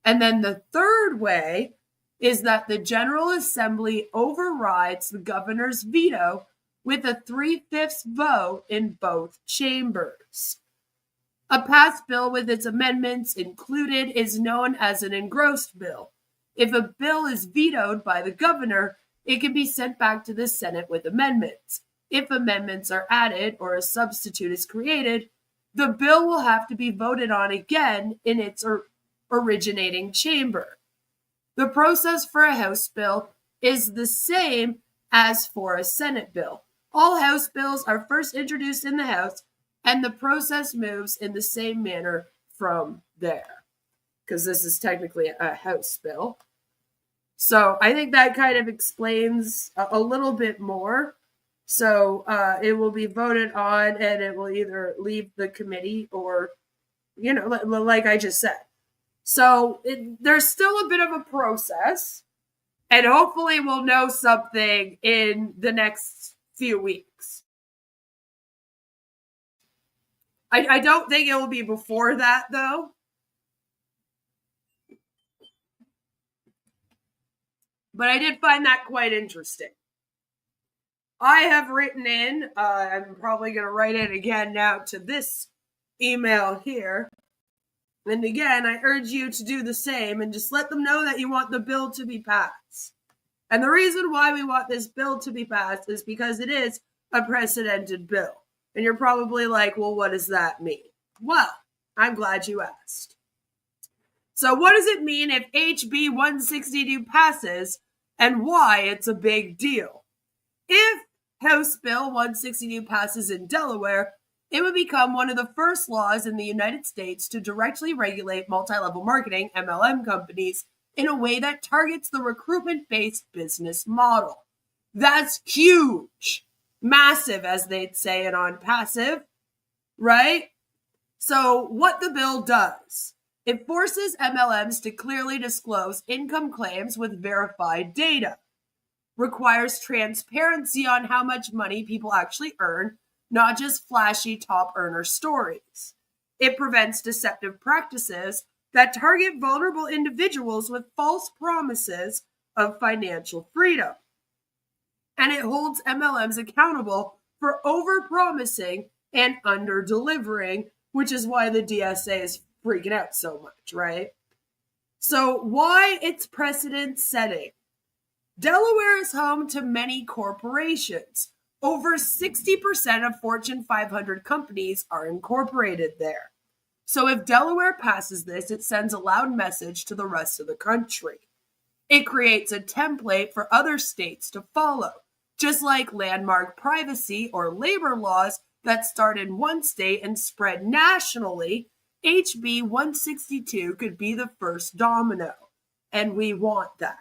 And then the third way is that the General Assembly overrides the governor's veto with a 3/5 vote in both chambers. A passed bill with its amendments included is known as an engrossed bill. If a bill is vetoed by the governor, it can be sent back to the Senate with amendments. If amendments are added or a substitute is created, the bill will have to be voted on again in its originating chamber. The process for a House bill is the same as for a Senate bill. All House bills are first introduced in the House, and the process moves in the same manner from there, because this is technically a House bill. So I think that kind of explains a little bit more. So it will be voted on, and it will either leave the committee or, like I just said. So there's still a bit of a process, and hopefully we'll know something in the next few weeks. I don't think it will be before that, though. But I did find that quite interesting. I have written in, I'm probably going to write it again now to this email here. And again, I urge you to do the same and just let them know that you want the bill to be passed. And the reason why we want this bill to be passed is because it is a precedented bill. And you're probably like, well, what does that mean? Well, I'm glad you asked. So what does it mean if HB 162 passes, and why it's a big deal? If House Bill 162 passes in Delaware, it would become one of the first laws in the United States to directly regulate multi-level marketing, MLM companies, in a way that targets the recruitment-based business model. That's huge. Massive, as they'd say it on passive, right? So what the bill does, it forces MLMs to clearly disclose income claims with verified data, requires transparency on how much money people actually earn, not just flashy top earner stories. It prevents deceptive practices that target vulnerable individuals with false promises of financial freedom. And it holds MLMs accountable for overpromising and under-delivering, which is why the DSA is freaking out so much, right? So why it's precedent setting? Delaware is home to many corporations. Over 60% of Fortune 500 companies are incorporated there. So if Delaware passes this, it sends a loud message to the rest of the country. It creates a template for other states to follow, just like landmark privacy or labor laws that start in one state and spread nationally. HB 162 could be the first domino, and we want that.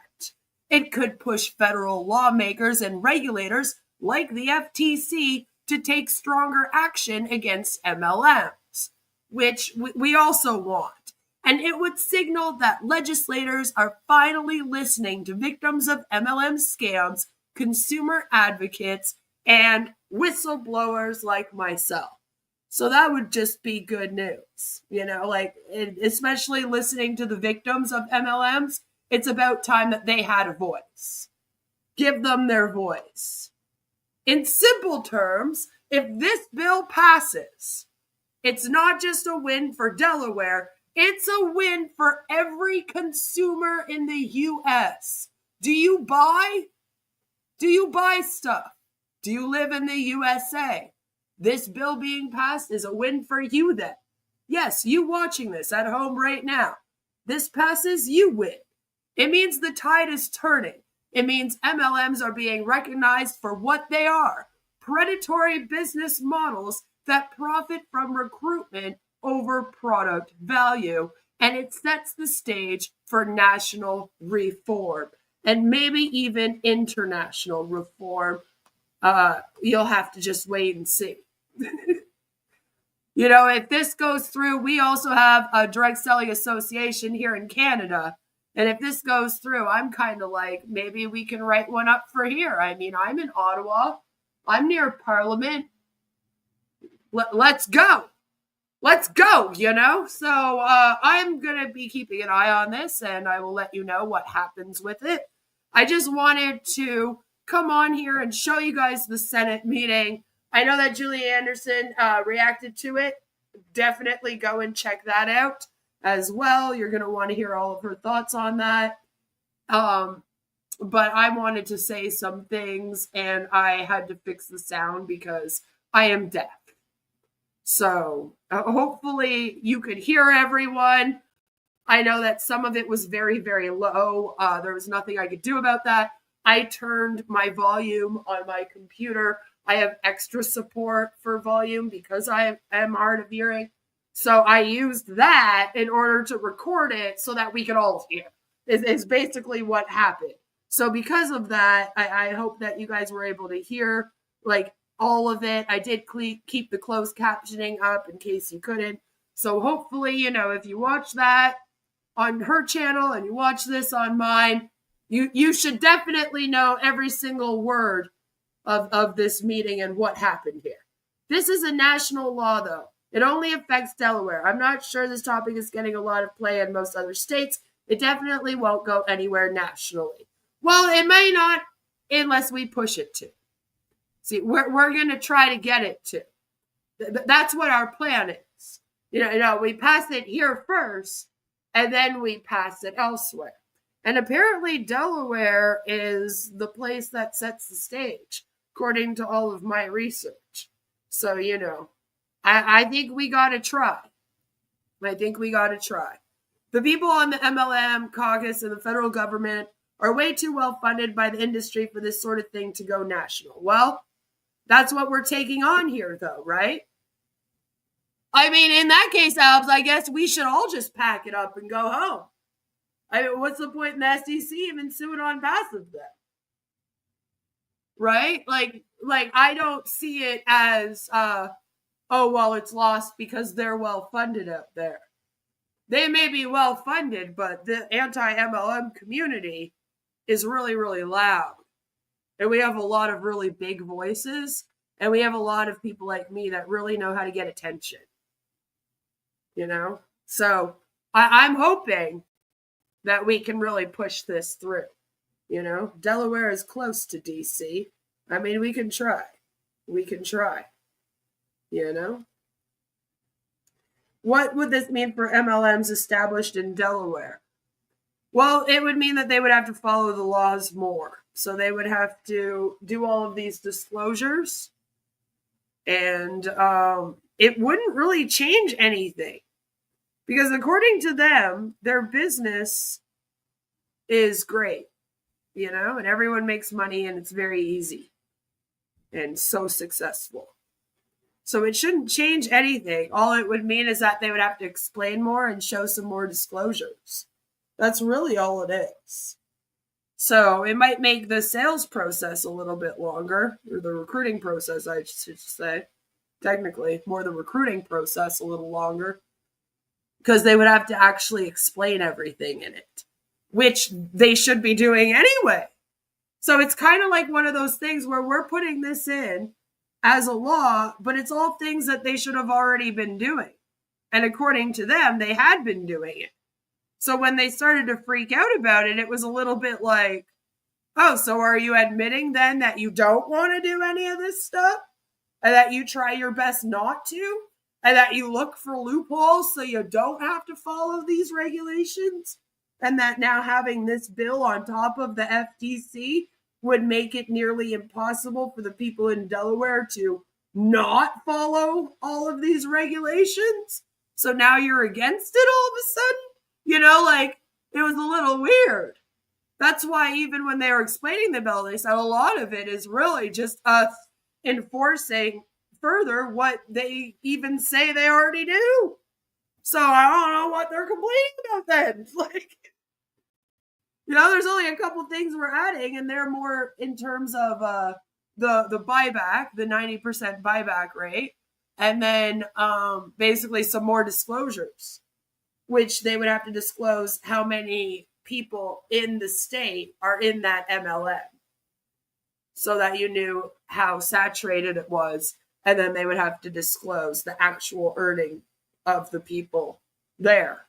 It could push federal lawmakers and regulators like the FTC to take stronger action against MLMs, which we also want. And it would signal that legislators are finally listening to victims of MLM scams, consumer advocates, and whistleblowers like myself. So that would just be good news, especially listening to the victims of MLMs. It's about time that they had a voice. Give them their voice. In simple terms, if this bill passes, it's not just a win for Delaware, it's a win for every consumer in the U.S. Do you buy? Do you buy stuff? Do you live in the USA? This bill being passed is a win for you then. Yes, you watching this at home right now. This passes, you win. It means the tide is turning. It means MLMs are being recognized for what they are, predatory business models that profit from recruitment over product value, and it sets the stage for national reform and maybe even international reform. You'll have to just wait and see. If this goes through, we also have a direct selling association here in Canada. And if this goes through, I'm kind of like, maybe we can write one up for here. I mean, I'm in Ottawa. I'm near Parliament. Let's go. Let's go, So I'm going to be keeping an eye on this, and I will let you know what happens with it. I just wanted to come on here and show you guys the Senate meeting. I know that Julie Anderson reacted to it. Definitely go and check that out as well. You're going to want to hear all of her thoughts on that. But I wanted to say some things and I had to fix the sound because I am deaf. So hopefully you could hear everyone. I know that some of it was very, very low. There was nothing I could do about that. I turned my volume on my computer. I have extra support for volume because I am hard of hearing. So I used that in order to record it so that we could all hear. Is basically what happened. So because of that, I hope that you guys were able to hear like all of it. I did keep the closed captioning up in case you couldn't. So hopefully, if you watch that on her channel and you watch this on mine, you should definitely know every single word of this meeting and what happened here. This is a national law, though. It only affects Delaware. I'm not sure this topic is getting a lot of play in most other states. It definitely won't go anywhere nationally. Well, it may not unless we push it to. See, we're going to try to get it to. That's what our plan is. We pass it here first, and then we pass it elsewhere. And apparently Delaware is the place that sets the stage, according to all of my research. So, I think we got to try. The people on the MLM caucus and the federal government are way too well funded by the industry for this sort of thing to go national. Well, that's what we're taking on here, though, right? I mean, in that case, Albs, I guess we should all just pack it up and go home. I mean, what's the point in the SEC even suing on passive then? Right? Like I don't see it as, it's lost because they're well funded up there. They may be well funded, but the anti-MLM community is really, really loud. And we have a lot of really big voices. And we have a lot of people like me that really know how to get attention. So I'm hoping that we can really push this through. Delaware is close to DC. I mean, we can try. What would this mean for MLMs established in Delaware? Well, it would mean that they would have to follow the laws more. So they would have to do all of these disclosures. And it wouldn't really change anything. Because according to them, their business is great. And everyone makes money and it's very easy. And so successful. So it shouldn't change anything. All it would mean is that they would have to explain more and show some more disclosures. That's really all it is. So it might make the sales process a little bit longer, or the recruiting process, I should say. Technically, more the recruiting process a little longer. Because they would have to actually explain everything in it, which they should be doing anyway. So it's kind of like one of those things where we're putting this in as a law, but it's all things that they should have already been doing. And according to them, they had been doing it. So when they started to freak out about it, it was a little bit like, oh, so are you admitting then that you don't want to do any of this stuff? And that you try your best not to? And that you look for loopholes so you don't have to follow these regulations? And that now having this bill on top of the FTC would make it nearly impossible for the people in Delaware to not follow all of these regulations? So now you're against it all of a sudden? It was a little weird. That's why even when they were explaining the bill, they said a lot of it is really just us enforcing further what they even say they already do. So I don't know what they're complaining about then. There's only a couple things we're adding, and they're more in terms of the buyback, the 90% buyback rate, and then basically some more disclosures, which they would have to disclose how many people in the state are in that MLM so that you knew how saturated it was. And then they would have to disclose the actual earning of the people there.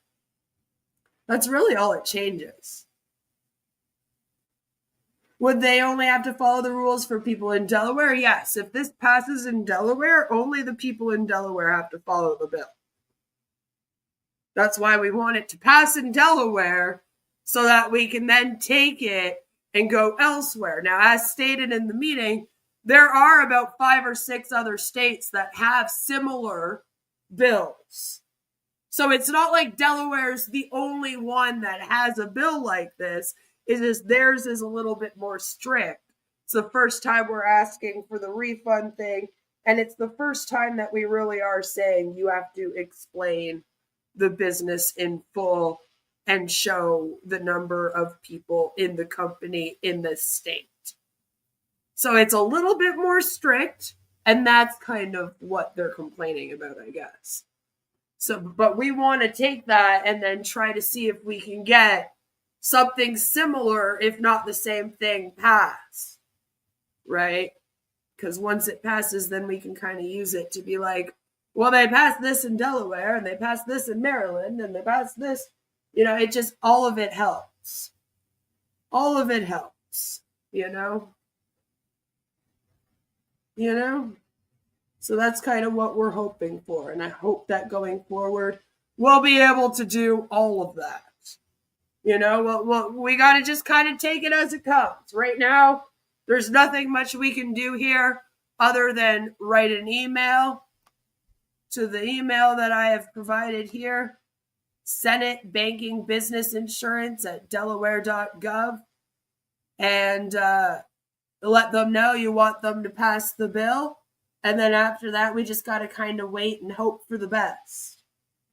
That's really all it changes. Would they only have to follow the rules for people in Delaware? Yes. If this passes in Delaware, only the people in Delaware have to follow the bill. That's why we want it to pass in Delaware, so that we can then take it and go elsewhere. Now, as stated in the meeting, there are about 5 or 6 other states that have similar bills. So it's not like Delaware's the only one that has a bill like this. It's just theirs is a little bit more strict. It's the first time we're asking for the refund thing. And it's the first time that we really are saying you have to explain the business in full and show the number of people in the company in this state. So it's a little bit more strict, and that's kind of what they're complaining about, I guess. So, but we want to take that and then try to see if we can get something similar, if not the same thing, passed, right? Because once it passes, then we can kind of use it to be like, well, they passed this in Delaware, and they passed this in Maryland, and they passed this. You know, it just, all of it helps. All of it helps, you know? You know? So that's kind of what we're hoping for. And I hope that going forward, we'll be able to do all of that. You know, well, we got to just kind of take it as it comes. Right now, there's nothing much we can do here other than write an email to the email that I have provided here, Senate Banking Business Insurance at delaware.gov, and let them know you want them to pass the bill. And then after that, we just got to kind of wait and hope for the best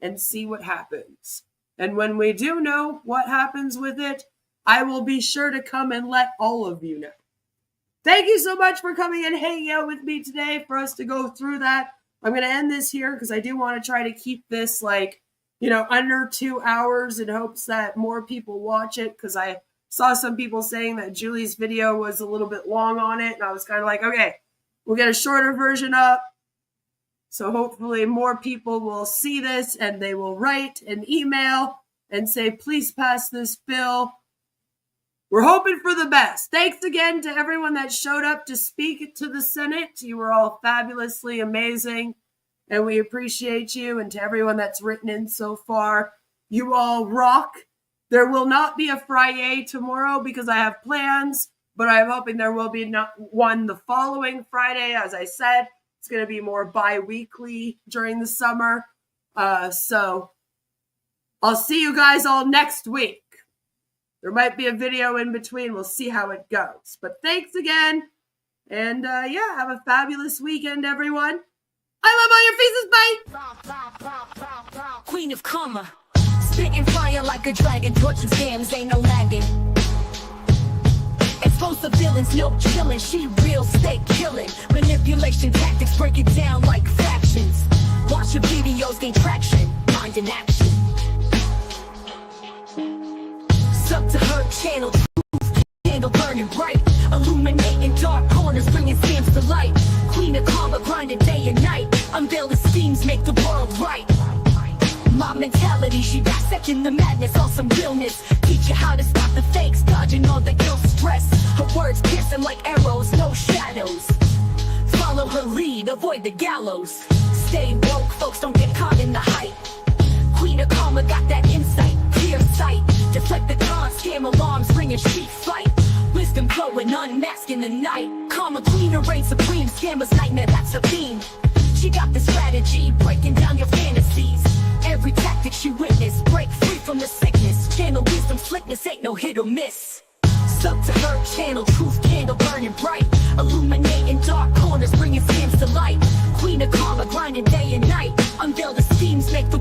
and see what happens. And when we do know what happens with it, I will be sure to come and let all of you know. Thank you so much for coming and hanging out with me today for us to go through that. I'm going to end this here because I do want to try to keep this under 2 hours in hopes that more people watch it, because I saw some people saying that Julie's video was a little bit long on it. And I was kind of like, okay, we'll get a shorter version up. So hopefully more people will see this and they will write an email and say, please pass this bill. We're hoping for the best. Thanks again to everyone that showed up to speak to the Senate. You were all fabulously amazing, and we appreciate you. And to everyone that's written in so far, you all rock. There will not be a Friday tomorrow because I have plans, but I'm hoping there will be one the following Friday. As I said, it's going to be more bi-weekly during the summer. So I'll see you guys all next week. There might be a video in between. We'll see how it goes. But thanks again. And have a fabulous weekend, everyone. I love all your faces. Bye. Queen of karma. Spitting fire like a dragon. Torching scams, ain't no lagging. Expose the villains, no chillin'. She real, stay killin'. Manipulation tactics, break it down like fractions. Watch your videos, gain traction. Mind in action. Up to her channel, truth candle burning bright, illuminating dark corners, bringing scams to light. Queen of karma, grinding day and night, unveil the schemes, make the world right. My mentality, she dissecting the madness, all some realness. Teach you how to stop the fakes, dodging all the ill stress. Her words piercing like arrows, no shadows. Follow her lead, avoid the gallows. Stay woke, folks, don't get caught in the hype. Queen of karma got that insight, clear sight. Deflect the cons, scam alarms, bringing sheep fight. Wisdom flowing, unmasking the night. Karma queen, reign supreme, scammer's nightmare, that's a fiend. She got the strategy, breaking down your fantasies. Every tactic she witnessed, break free from the sickness. Channel wisdom, slickness, ain't no hit or miss. Sub to her channel, truth candle burning bright. Illuminating dark corners, bringing scams to light. Queen of karma, grinding day and night. Unveil the schemes, make the